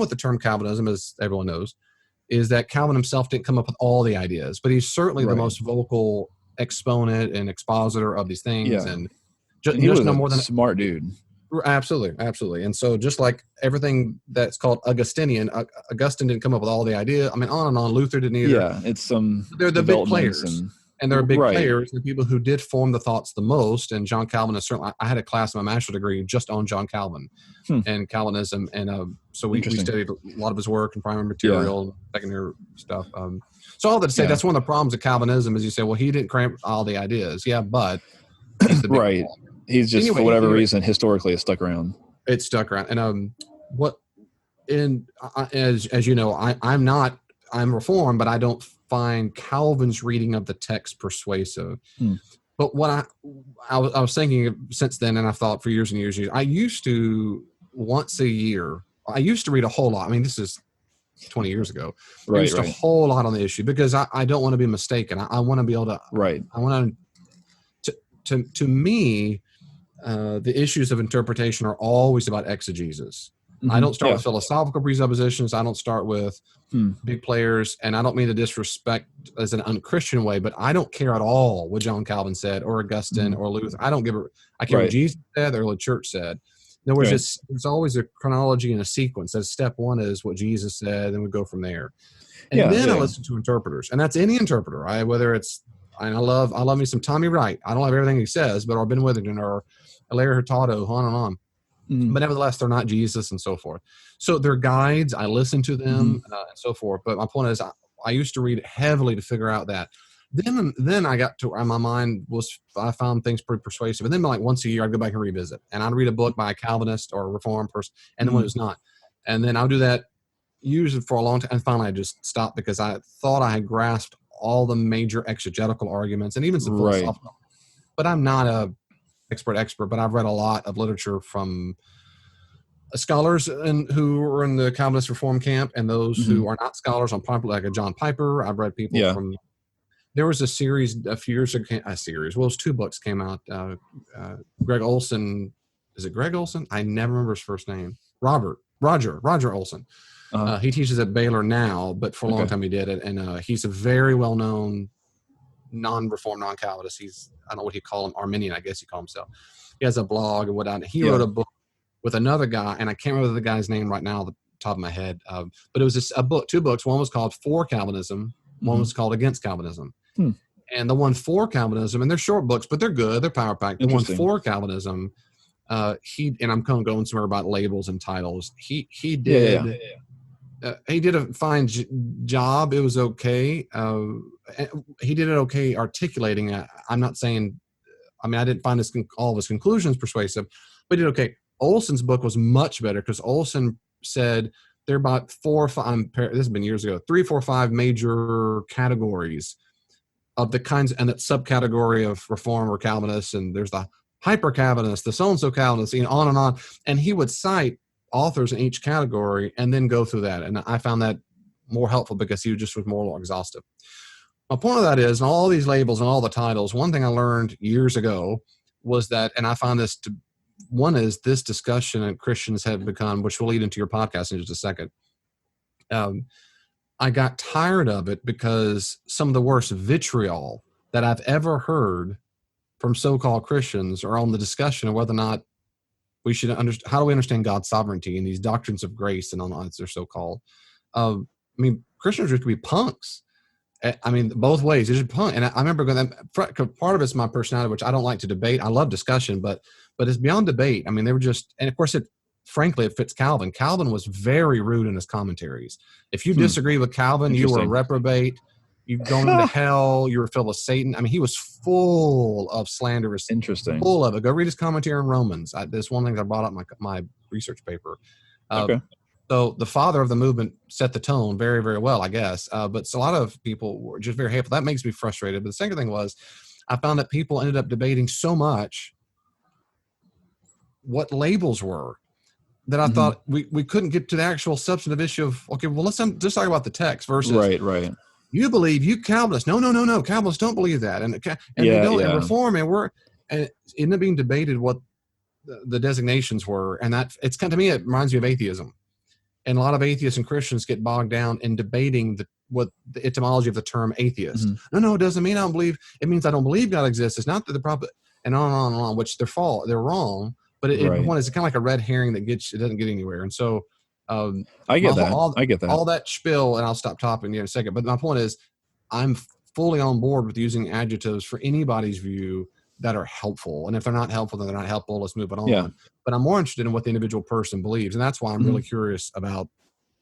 with the term Calvinism, as everyone knows, is that Calvin himself didn't come up with all the ideas, but he's certainly the most vocal exponent and expositor of these things. And he was no more than a smart dude. Absolutely. And so just like everything that's called Augustinian, Augustine didn't come up with all the idea. I mean, on and on. Luther didn't either. Yeah, it's they're the big players. And there are big players, the people who did form the thoughts the most. And John Calvin is certainly, I had a class in my master's degree just on John Calvin and Calvinism. And so we studied a lot of his work and primary material, secondary stuff. So all that to say, that's one of the problems of Calvinism is you say, well, he didn't cramp all the ideas. Yeah, but he's the big ball. He's just, for whatever reason, historically has stuck around. It's stuck around. And as you know, I'm Reformed, but I don't find Calvin's reading of the text persuasive. But what I was thinking since then, and I've thought for years and years, I used to once a year, I used to read a whole lot. I mean, this is 20 years ago. I used a whole lot on the issue because I don't want to be mistaken. I want to be able to, I want to me, the issues of interpretation are always about exegesis. I don't start with philosophical presuppositions. I don't start with big players, and I don't mean to disrespect as an unchristian way, but I don't care at all what John Calvin said or Augustine or Luther. I don't give a, I care what Jesus said, the early church said. In other words, there's always a chronology and a sequence. As step one is what Jesus said, and we go from there. And then I listen to interpreters, and that's any interpreter. Whether it's, and I love me some Tommy Wright. I don't have everything he says, but or Ben Witherington or Larry Hurtado, on and on. But nevertheless, they're not Jesus and so forth. So they're guides. I listen to them and so forth. But my point is, I used to read heavily to figure out that. Then I got to, my mind was, I found things pretty persuasive. And then like once a year, I'd go back and revisit. And I'd read a book by a Calvinist or a Reformed person, and then when it was not. And then I'll do that usually for a long time. And finally, I just stopped because I thought I had grasped all the major exegetical arguments and even some philosophical. But I'm not a expert, but I've read a lot of literature from scholars who are in the Calvinist Reform camp and those who are not scholars on probably like a John Piper. I've read people from, there was a series a few years ago, well, it was 2 books came out. Greg Olson, is it Greg Olson? I never remember his first name. Roger Olson. He teaches at Baylor now, but for a long time he did it. And he's a very well-known non-Reformed, non-Calvinist. I don't know what he call him, Arminian, I guess he called himself. He has a blog and whatnot. He wrote a book with another guy, and I can't remember the guy's name right now, off the top of my head. But it was just two books. One was called For Calvinism. One was called Against Calvinism. And the one for Calvinism, and they're short books, but they're good. They're power packed. The one for Calvinism, and I'm kind of going somewhere about labels and titles. He did a fine job. It was okay. He did it okay articulating it. I'm not saying, I didn't find all of his conclusions persuasive, but he did okay. Olson's book was much better because Olson said there are about 4 or 5, this has been years ago, 3, 4, 5 major categories of the kinds, and that subcategory of Reform or Calvinist, and there's the hyper Calvinist, the so-and-so Calvinist, on and on. And he would cite authors in each category and then go through that. And I found that more helpful because he just was more exhaustive. My point of that is, in all these labels and all the titles, one thing I learned years ago was that, and I found one is this discussion that Christians have become, which will lead into your podcast in just a second. I got tired of it because some of the worst vitriol that I've ever heard from so-called Christians are on the discussion of whether or not we should understand, how do we understand God's sovereignty and these doctrines of grace and all that they're so-called. Christians used to be punks. Both ways. They're just punk. And I remember going, part of it's my personality, which I don't like to debate. I love discussion, but it's beyond debate. They were just, and of course frankly, it fits Calvin. Calvin was very rude in his commentaries. If you disagree with Calvin, you were a reprobate. You're going to hell. You were filled with Satan. He was full of slanderous. Interesting. Full of it. Go read his commentary on Romans. This one thing I brought up my research paper. Okay. So the father of the movement set the tone very, very well, I guess. But a lot of people were just very hateful. That makes me frustrated. But the second thing was, I found that people ended up debating so much what labels were, that I thought we couldn't get to the actual substantive issue of, okay, well, let's just talk about the text versus right. You believe, you Calvinists. No. Calvinists don't believe that. And they don't, and Reform, and it ended up being debated what the designations were. And that to me, it reminds me of atheism. And a lot of atheists and Christians get bogged down in debating what the etymology of the term atheist. No, it doesn't mean I don't believe. It means I don't believe God exists. It's not that the prophet, and on and on, which they're wrong. But one is kind of like a red herring it doesn't get anywhere. And so I get that. All that spiel, and I'll stop talking in a second. But my point is, I'm fully on board with using adjectives for anybody's view that are helpful. And if they're not helpful, then they're not helpful. Let's move it on. Yeah. But I'm more interested in what the individual person believes. And that's why I'm really curious about,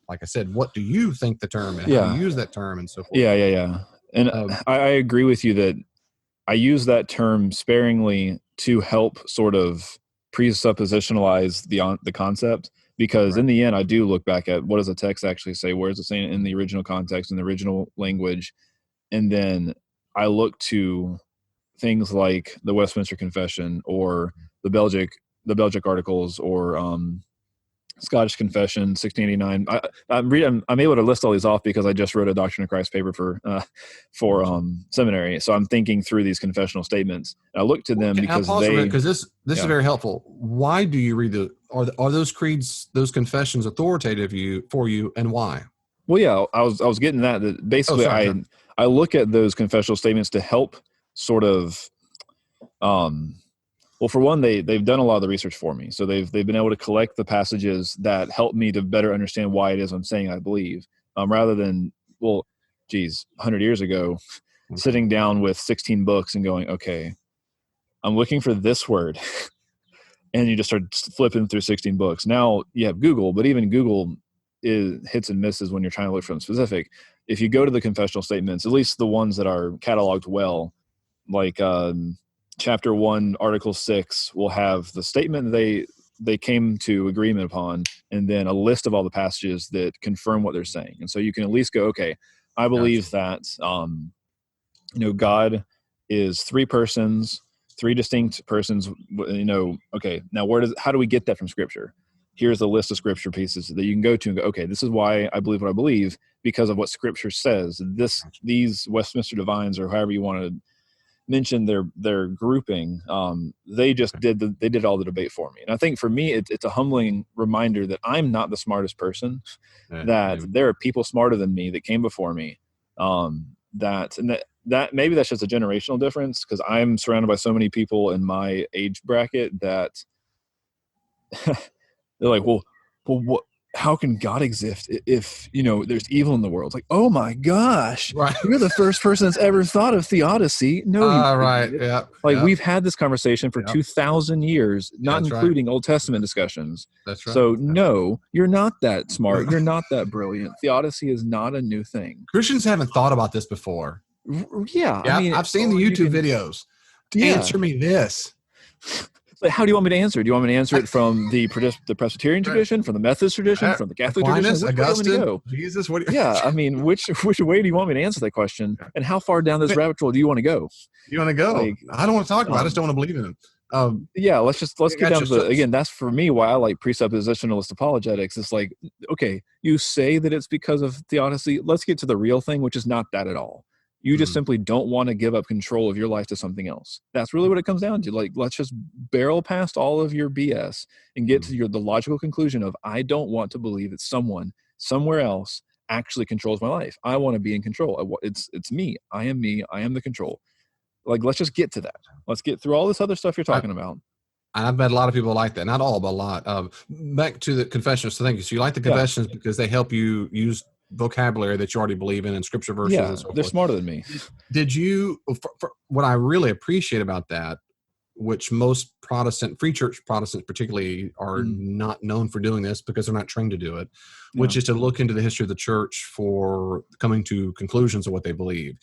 like I said, what do you think the term is? How do you use that term and so forth? Yeah. And I agree with you that I use that term sparingly to help sort of presuppositionalize the concept, because in the end, I do look back at what does the text actually say? Where is it saying in the original context, in the original language? And then I look to things like the Westminster Confession or the Belgic Articles or Scottish Confession, 1689. I'm able to list all these off because I just wrote a Doctrine of Christ paper for seminary. So I'm thinking through these confessional statements. And I look to them because this is very helpful. Why do you read are those creeds, those confessions authoritative for you, and why? Well, yeah, I was getting that basically I look at those confessional statements to help sort of well, for one, they've done a lot of the research for me. So they've been able to collect the passages that help me to better understand why it is I'm saying I believe, rather than, 100 years ago, sitting down with 16 books and going, okay, I'm looking for this word. And you just start flipping through 16 books. Now you have Google, but even Google hits and misses when you're trying to look for them specific. If you go to the confessional statements, at least the ones that are cataloged well, like Chapter 1, Article 6 will have the statement they came to agreement upon, and then a list of all the passages that confirm what they're saying. And so you can at least go, okay, I believe that God is three persons, three distinct persons. Okay, now how do we get that from Scripture? Here's a list of Scripture pieces that you can go to and go, okay, this is why I believe what I believe, because of what Scripture says. These Westminster Divines, or however you want to mention their grouping, they did all the debate for me. And I think for me, it's a humbling reminder that I'm not the smartest person, that there are people smarter than me that came before me, that that maybe that's just a generational difference, because I'm surrounded by so many people in my age bracket that they're like, well, what? How can God exist if there's evil in the world? It's like, oh my gosh, Right. you're the first person that's ever thought of theodicy. No, you right. idiot. Yeah. Like we've had this conversation for Yep. 2,000 years, not That's right. including Old Testament discussions. That's right. So no, you're not that smart. You're not that brilliant. Theodicy is not a new thing. Christians haven't thought about this before. Yeah. I mean, I've seen the YouTube videos. Answer me this. But how do you want me to answer? Do you want me to answer it from the Presbyterian tradition, from the Methodist tradition, from the Catholic Aquinas, tradition? Which Augustine, way do you want me to go? Jesus, what? Yeah, I mean, which way do you want me to answer that question? And how far down this rabbit hole do you want to go? You want to go? Like, I don't want to talk about it. I just don't want to believe in him. Yeah, let's get down to the, again, that's for me why I like presuppositionalist apologetics. It's like, okay, you say that it's because of theodicy. Let's get to the real thing, which is not that at all. You just simply don't want to give up control of your life to something else. That's really what it comes down to. Like, let's just barrel past all of your BS and get to the logical conclusion of, I don't want to believe that someone somewhere else actually controls my life. I want to be in control. It's me. I am me. I am the control. Like, let's just get to that. Let's get through all this other stuff you're talking about. I've met a lot of people like that. Not all, but a lot. Back to the confessions. So thank you. So you like the confessions because they help you use vocabulary that you already believe in and scripture verses and so forth. They're smarter than me. Did you, for what I really appreciate about that, which most free church Protestants particularly are not known for doing this because they're not trained to do it, which is to look into the history of the church for coming to conclusions of what they believe.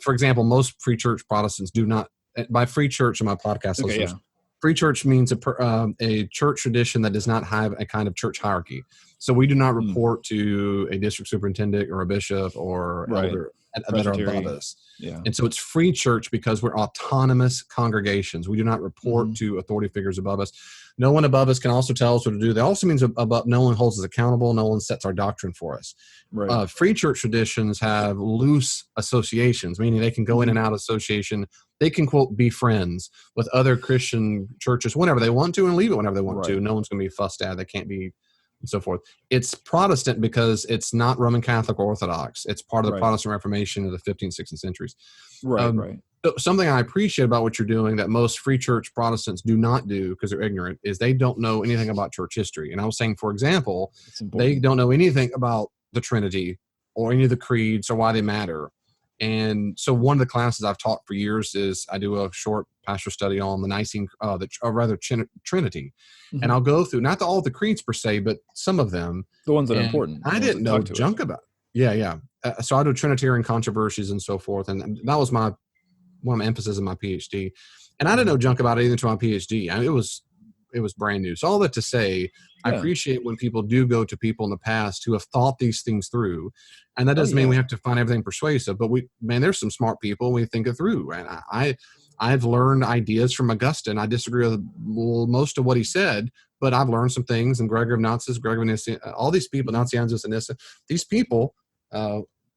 For example, most free church Protestants do not, by free church in my podcast listeners, free church means a church tradition that does not have a kind of church hierarchy. So we do not report to a district superintendent or a bishop or elder that are above us. Yeah. And so it's free church because we're autonomous congregations. We do not report to authority figures above us. No one above us can also tell us what to do. That also means above, no one holds us accountable. No one sets our doctrine for us. Right. Free church traditions have loose associations, meaning they can go in and out of association. They can, quote, be friends with other Christian churches whenever they want to and leave it whenever they want to. No one's going to be fussed at. They can't be, and so forth. It's Protestant because it's not Roman Catholic or Orthodox. It's part of the Protestant Reformation of the 15th, 16th centuries. So something I appreciate about what you're doing that most free church Protestants do not do because they're ignorant is they don't know anything about church history. And I was saying, for example, they don't know anything about the Trinity or any of the creeds or why they matter. And so one of the classes I've taught for years is I do a short pastor study on the Nicene, Trinity. And I'll go through, not all the creeds per se, but some of them. The ones that are important. I didn't know junk about it. Yeah. So I do Trinitarian controversies and so forth. And that was one of my emphasis in my PhD. And I didn't know junk about it either until my PhD. I mean, it was brand new. So all that to say, I appreciate when people do go to people in the past who have thought these things through. And that doesn't mean we have to find everything persuasive, but there's some smart people. We think it through. And I've learned ideas from Augustine. I disagree with most of what he said, but I've learned some things. And Gregory of Nyssa, all these people, Nazianzus and Nyssa, these people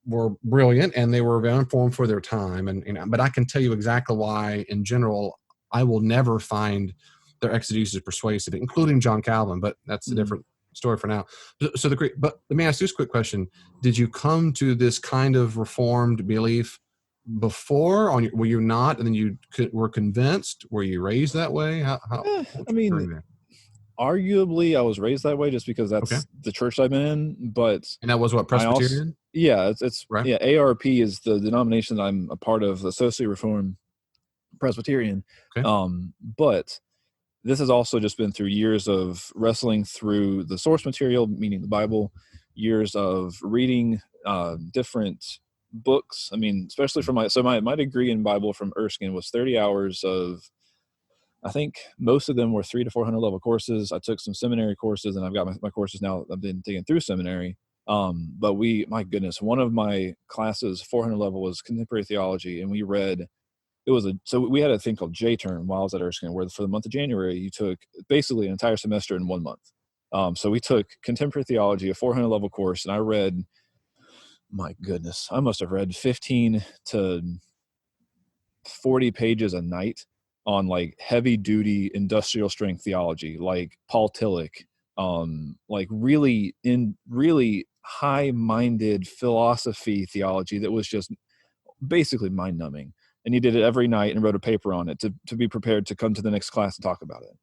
were brilliant and they were very informed for their time. But I can tell you exactly why, in general, I will never find their exegesis persuasive, including John Calvin, but that's a different story for now. But let me ask you this quick question. Did you come to this kind of reformed belief before? Were you not, and then you were convinced? Were you raised that way? Arguably I was raised that way just because that's the church I'm in, but... And that was what, Presbyterian? It's right. Yeah, ARP is the denomination that I'm a part of, the Associate Reformed Presbyterian. But this has also just been through years of wrestling through the source material, meaning the Bible, years of reading different books. I mean, especially for my degree in Bible from Erskine was 30 hours of, I think most of them were 300 to 400 level courses. I took some seminary courses and I've got my courses now. I've been taking through seminary. But my goodness, one of my classes, 400 level, was contemporary theology. And we read, so we had a thing called J-term while I was at Erskine, where for the month of January, you took basically an entire semester in 1 month. So we took contemporary theology, a 400 level course, and I read, my goodness, I must have read 15 to 40 pages a night on like heavy duty industrial strength theology, like Paul Tillich, like really high minded philosophy theology that was just basically mind numbing. And he did it every night and wrote a paper on it to be prepared to come to the next class and talk about it.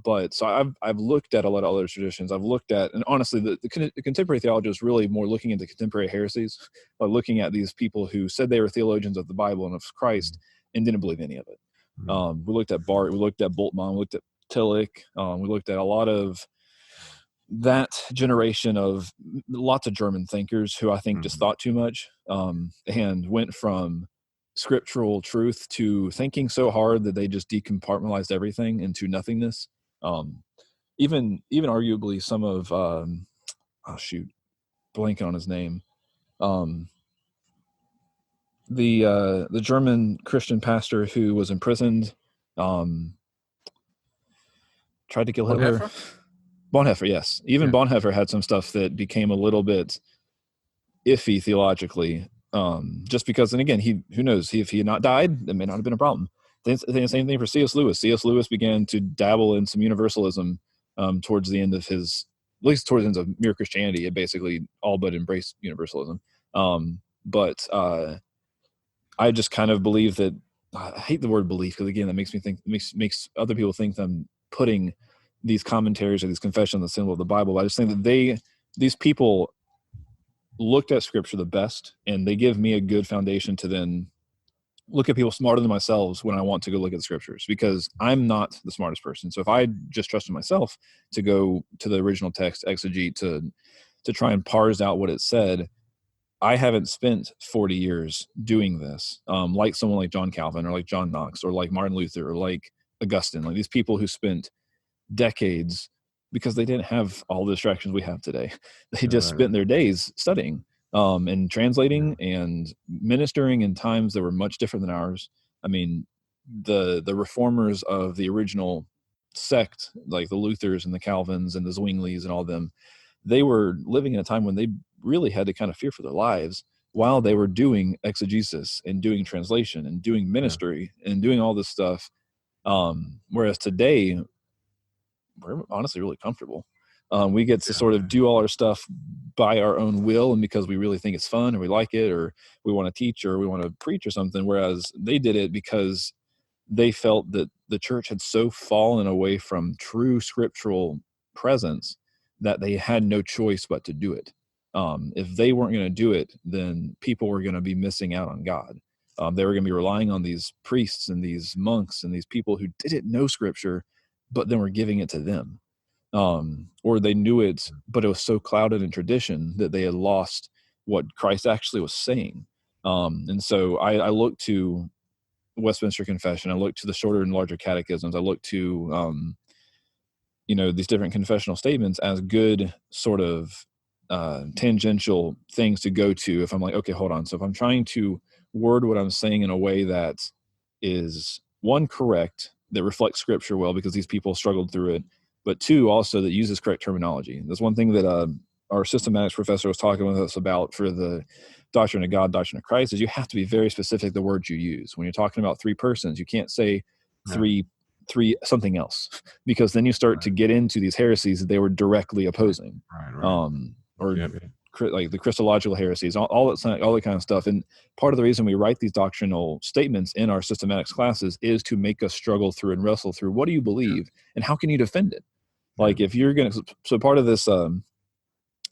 But so I've looked at a lot of other traditions. I've looked at, and honestly, the contemporary theology is really more looking into contemporary heresies, by looking at these people who said they were theologians of the Bible and of Christ and didn't believe any of it. We looked at Barth, we looked at Bultmann, we looked at Tillich, we looked at a lot of that generation of lots of German thinkers who I think just thought too much, and went from scriptural truth to thinking so hard that they just decompartmentalized everything into nothingness. Even arguably some of blanking on his name, the German Christian pastor who was imprisoned, tried to kill Hitler. Bonhoeffer, yes. Even Bonhoeffer had some stuff that became a little bit iffy theologically, just because, and again, who knows, if he had not died, it may not have been a problem. The same thing for C.S. Lewis. C.S. Lewis began to dabble in some universalism towards the end of his, at least towards the end of Mere Christianity. It basically all but embraced universalism. But I just kind of believe that, I hate the word belief, because again, that makes me think, makes other people think that I'm putting these commentaries or these confessions on the symbol of the Bible. But I just think that these people looked at scripture the best, and they give me a good foundation to then look at people smarter than myself when I want to go look at the scriptures, because I'm not the smartest person. So if I just trusted myself to go to the original text, exegete, to try and parse out what it said, I haven't spent 40 years doing this, like someone like John Calvin or like John Knox or like Martin Luther or like Augustine, like these people who spent decades, because they didn't have all the distractions we have today. They just spent their days studying and translating and ministering in times that were much different than ours. I mean, the reformers of the original sect, like the Luthers and the Calvins and the Zwinglies and all of them, they were living in a time when they really had to kind of fear for their lives while they were doing exegesis and doing translation and doing ministry and doing all this stuff. Whereas today, we're honestly really comfortable. We get to sort of do all our stuff by our own will and because we really think it's fun or we like it or we want to teach or we want to preach or something, whereas they did it because they felt that the church had so fallen away from true scriptural presence that they had no choice but to do it. If they weren't going to do it, then people were going to be missing out on God. They were going to be relying on these priests and these monks and these people who didn't know scripture, but then were giving it to them. Or they knew it, but it was so clouded in tradition that they had lost what Christ actually was saying. And so I look to Westminster Confession. I look to the shorter and larger catechisms. I look to, these different confessional statements as good sort of tangential things to go to if I'm like, okay, hold on. So if I'm trying to word what I'm saying in a way that is, one, correct, that reflects scripture well because these people struggled through it, but two, also that uses correct terminology. That's one thing that our systematics professor was talking with us about for the doctrine of God, doctrine of Christ, is you have to be very specific the words you use. When you're talking about three persons, you can't say three something else, because then you start to get into these heresies that they were directly opposing. Like the Christological heresies, all that kind of stuff. And part of the reason we write these doctrinal statements in our systematics classes is to make us struggle through and wrestle through what do you believe and how can you defend it. Like if you're going to, so part of this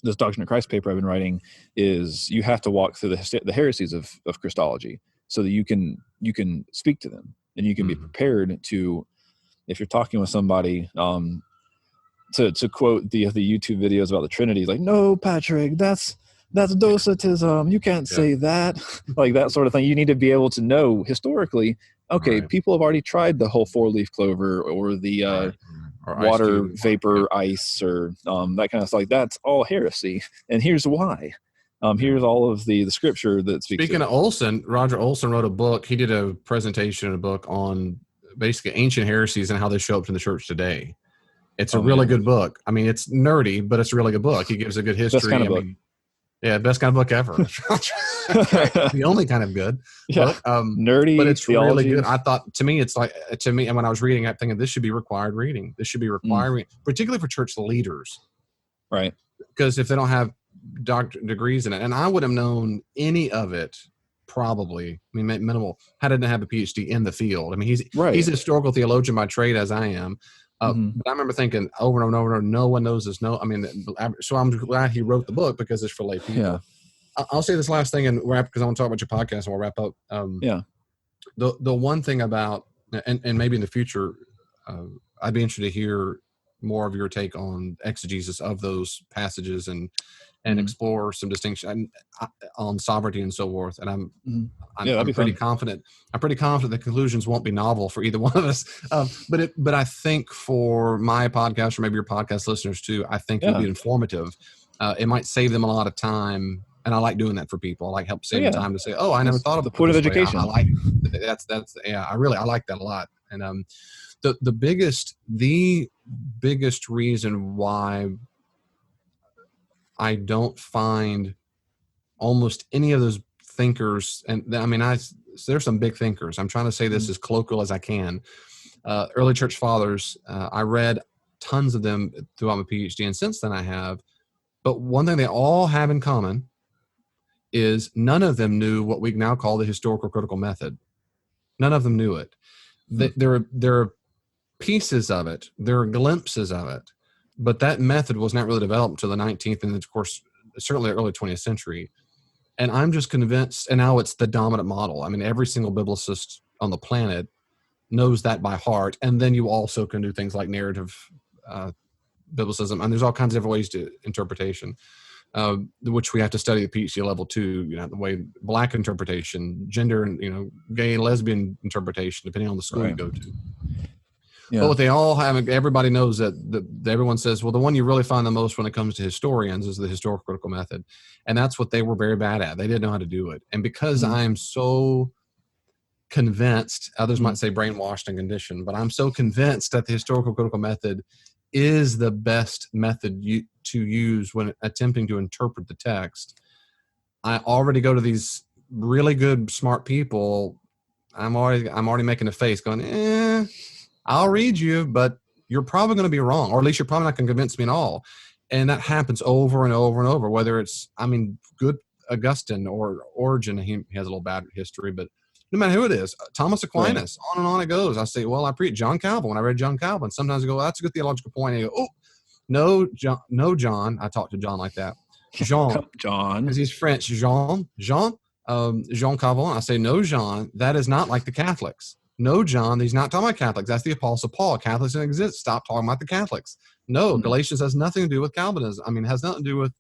this Doctrine of Christ paper I've been writing is you have to walk through the heresies of Christology so that you can speak to them and you can be prepared to, if you're talking with somebody, to quote the YouTube videos about the Trinity, like, no, Patrick, that's docetism. You can't say that, like that sort of thing. You need to be able to know historically, okay, people have already tried the whole four-leaf clover or the or water vapor ice or that kind of stuff. Like that's all heresy, and here's why. Here's all of the scripture that speaks. Speaking of Olson, Roger Olson wrote a book. He did a presentation in a book on basically ancient heresies and how they show up in the church today. It's a really good book. I mean, it's nerdy, but it's a really good book. He gives a good history. Best kind of book. Best kind of book ever. The only kind of good book. Nerdy, but it's theology. really good. I thought, and when I was reading, I'm thinking this should be required reading. This should be required reading, particularly for church leaders. Right. Because if they don't have doctorate degrees in it, and I would have known any of it probably, I mean, minimal, didn't have a PhD in the field. I mean, he's Right. a historical theologian by trade, as I am. But I remember thinking over and over and over, no one knows this. No, I mean, so I'm glad he wrote the book because it's for lay people. Yeah. I'll say this last thing and wrap, because I want to talk about your podcast and we'll wrap up. The one thing about, and maybe in the future, I'd be interested to hear more of your take on exegesis of those passages and explore some distinction on sovereignty and so forth. And I'm pretty confident. I'm pretty confident the conclusions won't be novel for either one of us. But I think for my podcast, or maybe your podcast listeners too, I think it'll be informative. It might save them a lot of time. And I like doing that for people. I like help save them time to say, "Oh, I never thought of the point of education." I like that's I like that a lot. And the biggest reason why I don't find almost any of those thinkers, and I mean, there's some big thinkers. I'm trying to say this as colloquial as I can. Early church fathers, I read tons of them throughout my PhD, and since then I have. But one thing they all have in common is none of them knew what we now call the historical critical method. None of them knew it. There are pieces of it. There are glimpses of it. But that method was not really developed until the 19th and, of course, certainly early 20th century. And I'm just convinced, and now it's the dominant model. I mean, every single biblicist on the planet knows that by heart. And then you also can do things like narrative biblicism. And there's all kinds of different ways to interpretation. Which we have to study at PhD level too, the way Black interpretation, gender and, gay and lesbian interpretation, depending on the school you go to. Yeah. But what they all have, everybody knows that everyone says, well, the one you really find the most when it comes to historians is the historical critical method. And that's what they were very bad at. They didn't know how to do it. And because I'm so convinced, others might say brainwashed and conditioned, but I'm so convinced that the historical critical method is the best method to use when attempting to interpret the text. I already go to these really good, smart people. I'm already making a face going, I'll read you, but you're probably going to be wrong, or at least you're probably not going to convince me at all. And that happens over and over and over, whether it's, good Augustine or Origen. He has a little bad history, but no matter who it is, Thomas Aquinas, on and on it goes. I say, well, I preach John Calvin. When I read John Calvin, sometimes I go, that's a good theological point. And I go, oh, no, John. I talk to John like that. Jean, because he's French. Jean Calvin. I say, no, Jean, that is not like the Catholics. No, John, he's not talking about Catholics. That's the Apostle Paul. Catholics don't exist. Stop talking about the Catholics. No, Galatians has nothing to do with Calvinism. It has nothing to do with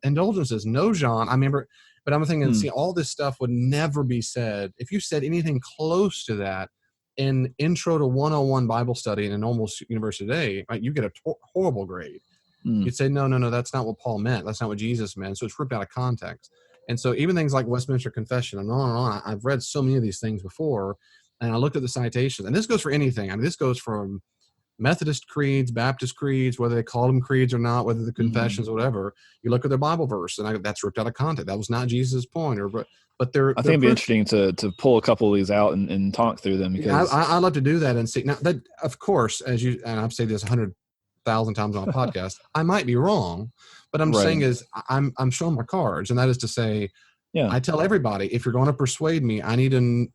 indulgences. No, John. I remember. But I'm thinking, see, all this stuff would never be said. If you said anything close to that in Intro to 101 Bible study in a normal university today, right, you get a horrible grade. You'd say, no, that's not what Paul meant. That's not what Jesus meant. So it's ripped out of context. And so even things like Westminster Confession and on and on, I've read so many of these things before, and I looked at the citations. And this goes for anything. This goes from Methodist creeds, Baptist creeds, whether they call them creeds or not, whether the confessions or whatever, you look at their Bible verse and that's ripped out of context. That was not Jesus' point. But they're. I think it'd be interesting to pull a couple of these out and talk through them, because I love to do that and see. Now that, of course, and I've said this 100,000 times on a podcast, I might be wrong, but I'm saying is I'm showing my cards, and that is to say, I tell everybody, if you're going to persuade me, I need to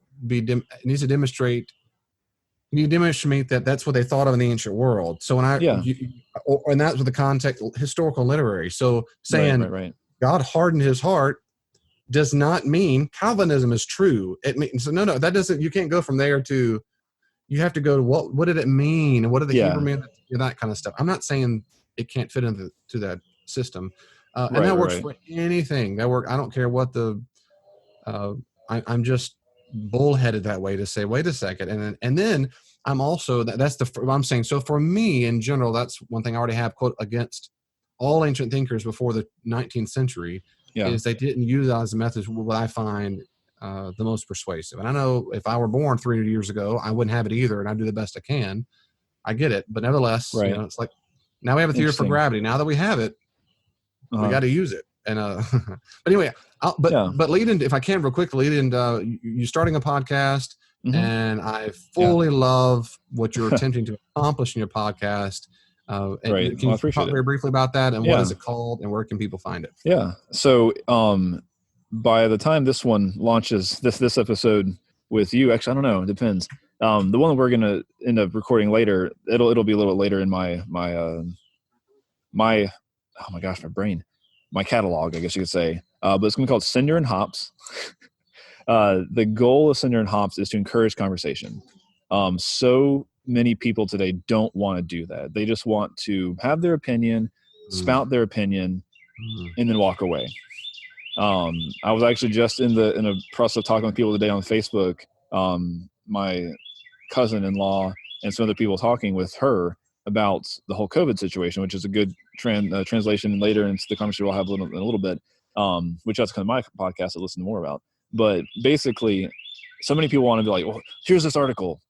needs to demonstrate. You demonstrate that that's what they thought of in the ancient world. So when and that's with the context, historical and literary. So saying God hardened his heart does not mean Calvinism is true. It means no, that doesn't. You can't go from there to. You have to go to what did it mean, and what did the Hebrew mean, that kind of stuff. I'm not saying it can't fit into that system, and that works for anything. That work. I don't care what the. I'm just bullheaded that way to say, wait a second, and then I'm also that's I'm saying. So for me in general, that's one thing I already have quote against all ancient thinkers before the 19th century is they didn't utilize the methods what I find the most persuasive. And I know if I were born 300 years ago, I wouldn't have it either, and I do the best I can. I get it, but nevertheless, it's like now we have a theory for gravity. Now that we have it, we got to use it. And but anyway, but lead into, if I can real quick, lead into you starting a podcast, and I fully love what you're attempting to accomplish in your podcast. Can you talk very briefly about that, and what is it called, and where can people find it? Yeah. So by the time this one launches, this episode with you, actually, I don't know, it depends. The one that we're gonna end up recording later, it'll be a little later in my oh my gosh, my brain, my catalog, I guess you could say. But it's gonna be called Cinder and Hops. The goal of Cinder and Hops is to encourage conversation. So many people today don't want to do that. They just want to have their opinion, spout their opinion, and then walk away. I was actually just in the process of talking with people today on Facebook. My cousin-in-law and some other people talking with her about the whole COVID situation, which is a good translation later into the conversation we'll have in a little bit, which that's kind of my podcast to listen more about. But basically, so many people want to be like, well, here's this article,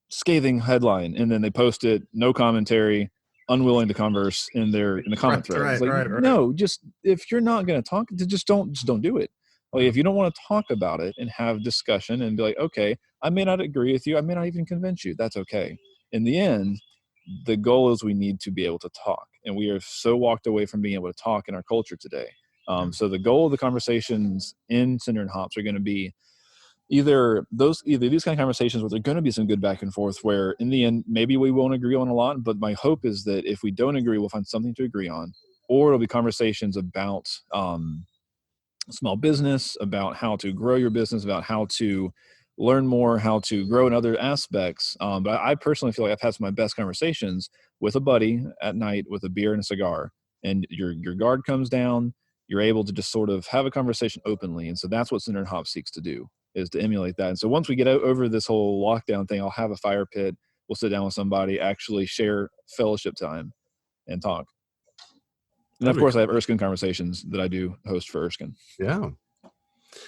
scathing headline, and then they post it, no commentary, unwilling to converse in the comment thread. Right. No, just if you're not going to talk, just don't do it. Like, if you don't want to talk about it and have discussion and be like, okay, I may not agree with you, I may not even convince you, that's okay. In the end, the goal is we need to be able to talk, and we are so walked away from being able to talk in our culture today. So the goal of the conversations in Cinder and Hops are going to be either these kind of conversations where there's going to be some good back and forth, where in the end maybe we won't agree on a lot, but my hope is that if we don't agree, we'll find something to agree on, or it'll be conversations about small business, about how to grow your business, about how to learn more, how to grow in other aspects. But I personally feel like I've had some of my best conversations with a buddy at night with a beer and a cigar, and your guard comes down. You're able to just sort of have a conversation openly. And so that's what Cinder and Hops seeks to do, is to emulate that. And so once we get over this whole lockdown thing, I'll have a fire pit. We'll sit down with somebody, actually share fellowship time and talk. And of course, I have Erskine conversations that I do host for Erskine. Yeah.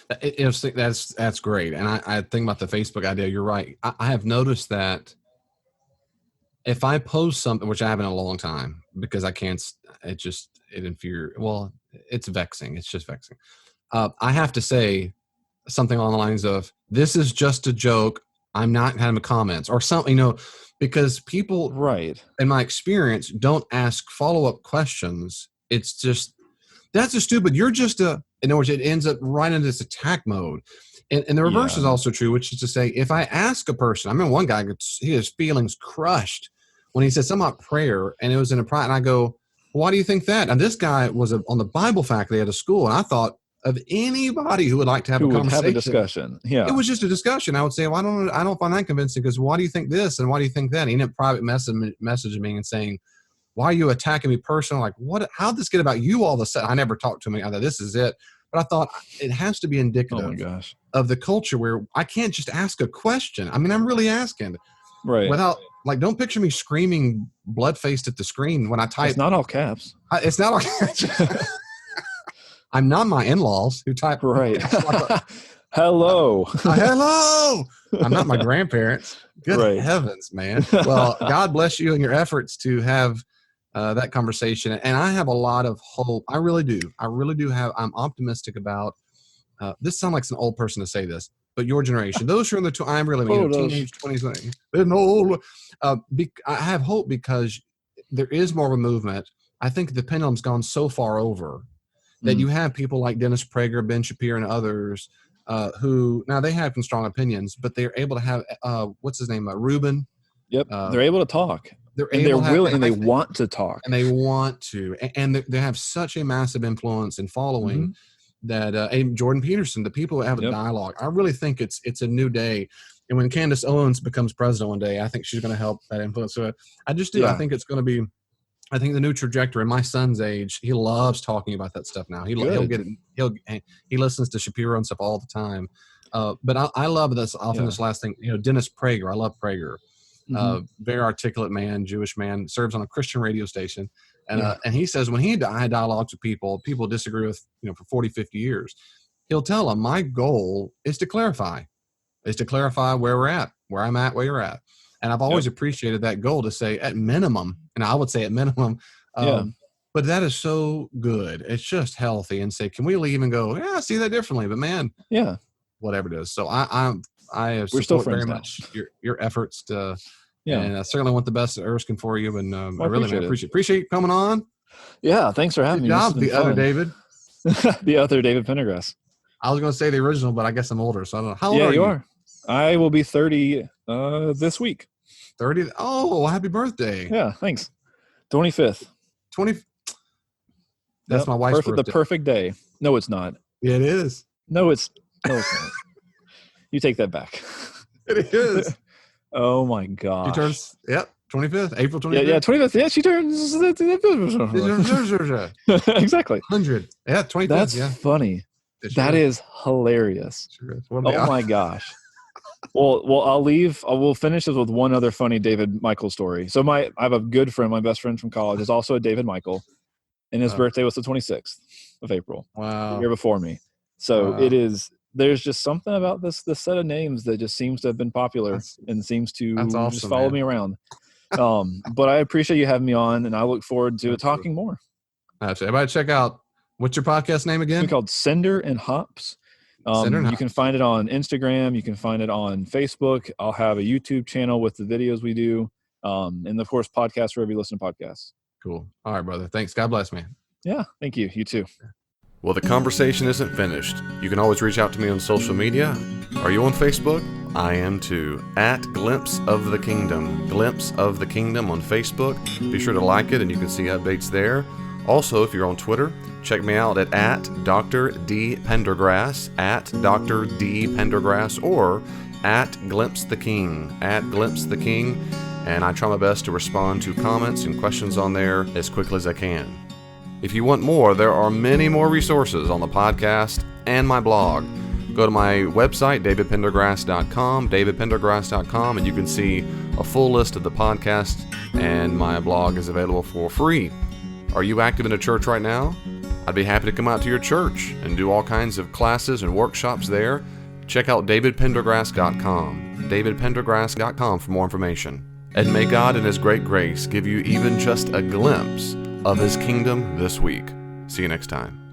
That's great. And I think about the Facebook idea. You're right. I have noticed that if I post something, which I haven't in a long time, because I can't, it's vexing. It's just vexing. I have to say something along the lines of, this is just a joke, I'm not having comments or something, because people, right, in my experience, don't ask follow-up questions. It's just, that's a stupid, you're just in other words, it ends up right into this attack mode. And the reverse is also true, which is to say, if I ask a person, I remember one guy, he has feelings crushed when he said something about prayer, and it was in a private, and I go, why do you think that? And this guy was on the Bible faculty at a school, and I thought, of anybody who would like to have a conversation, have a discussion. Yeah, it was just a discussion. I would say, well, I don't find that convincing, because why do you think this and why do you think that? He ended up private messaging me and saying, why are you attacking me personally? Like, what? How'd this get about you all of a sudden? I never talked to him. I thought, this is it. But I thought it has to be indicative of the culture where I can't just ask a question. I mean, I'm really asking, right? Without, like, don't picture me screaming blood-faced at the screen when I type. It's not all caps. It's not all caps. I'm not my in-laws who type. Right. Hello. Hello. I'm not my grandparents. Good heavens, man. Well, God bless you and your efforts to have that conversation. And I have a lot of hope. I really do. I'm optimistic about, this sounds like an old person to say this, but your generation, those who are in the, I'm really teenage 20s, they're old. I have hope because there is more of a movement. I think the pendulum's gone so far over that you have people like Dennis Prager, Ben Shapiro, and others who, now they have some strong opinions, but they're able to have, what's his name, Reuben? Yep, they're able to talk. They're willing, and they want to talk. And they want to. And they have such a massive influence and following that Jordan Peterson, the people that have a dialogue, I really think it's a new day. And when Candace Owens becomes president one day, I think she's going to help that influence. So I just do. Yeah. I think it's going to be, I think the new trajectory. My son's age, he loves talking about that stuff now. He'll get it. He listens to Shapiro and stuff all the time. But I love this. Often this last thing, Dennis Prager. I love Prager. Very articulate man, Jewish man, serves on a Christian radio station. And he says when he had dialogues with people disagree with, for 40, 50 years, he'll tell them, my goal is to clarify where I'm at, where you're at. And I've always appreciated that goal to say at minimum, and I would say at minimum, but that is so good. It's just healthy, and say, can we leave and go, I see that differently, but man, whatever it is. So I support very much your efforts to, and I certainly want the best at Erskine for you. And I really appreciate you coming on. Yeah. Thanks for having me. Good job, the other David. The other David Pendergrass. I was going to say the original, but I guess I'm older, so I don't know. How old Yeah, are you you? are. I will be 30 this week. 30? Oh, happy birthday. Yeah, thanks. 25th. 20. That's Yep, my wife's the birthday. perfect day. No, it's not. Yeah, it is. No, it's not. You take that back. It is. Oh my gosh. She turns, 25th, April 25th. Yeah, 25th. Yeah, she turns. Exactly. 100. Yeah, 25th. That's funny. That is hilarious. Sure is. Oh my gosh. Well, we'll finish this with one other funny David Michael story. So I have a good friend, my best friend from college, is also a David Michael, and his birthday was the 26th of April. Wow. The year before me. So it is. There's just something about this set of names that just seems to have been popular and seems to awesome, just follow me around. But I appreciate you having me on, and I look forward to talking more. Absolutely. Everybody check out, what's your podcast name again? It's called Cinder and Hops. You can find it on Instagram. You can find it on Facebook. I'll have a YouTube channel with the videos we do. And of course, podcasts wherever you listen to podcasts. Cool. All right, brother. Thanks. God bless, man. Yeah. Thank you. You too. Well, the conversation isn't finished. You can always reach out to me on social media. Are you on Facebook? I am too. At Glimpse of the Kingdom. Glimpse of the Kingdom on Facebook. Be sure to like it and you can see updates there. Also, if you're on Twitter, check me out at Dr. D. Pendergrass, at Dr. D. Pendergrass, or at Glimpse the King, at Glimpse the King. And I try my best to respond to comments and questions on there as quickly as I can. If you want more, there are many more resources on the podcast and my blog. Go to my website, davidpendergrass.com, davidpendergrass.com, and you can see a full list of the podcast, and my blog is available for free. Are you active in a church right now? I'd be happy to come out to your church and do all kinds of classes and workshops there. Check out davidpendergrass.com, davidpendergrass.com for more information. And may God in His great grace give you even just a glimpse of His kingdom this week. See you next time.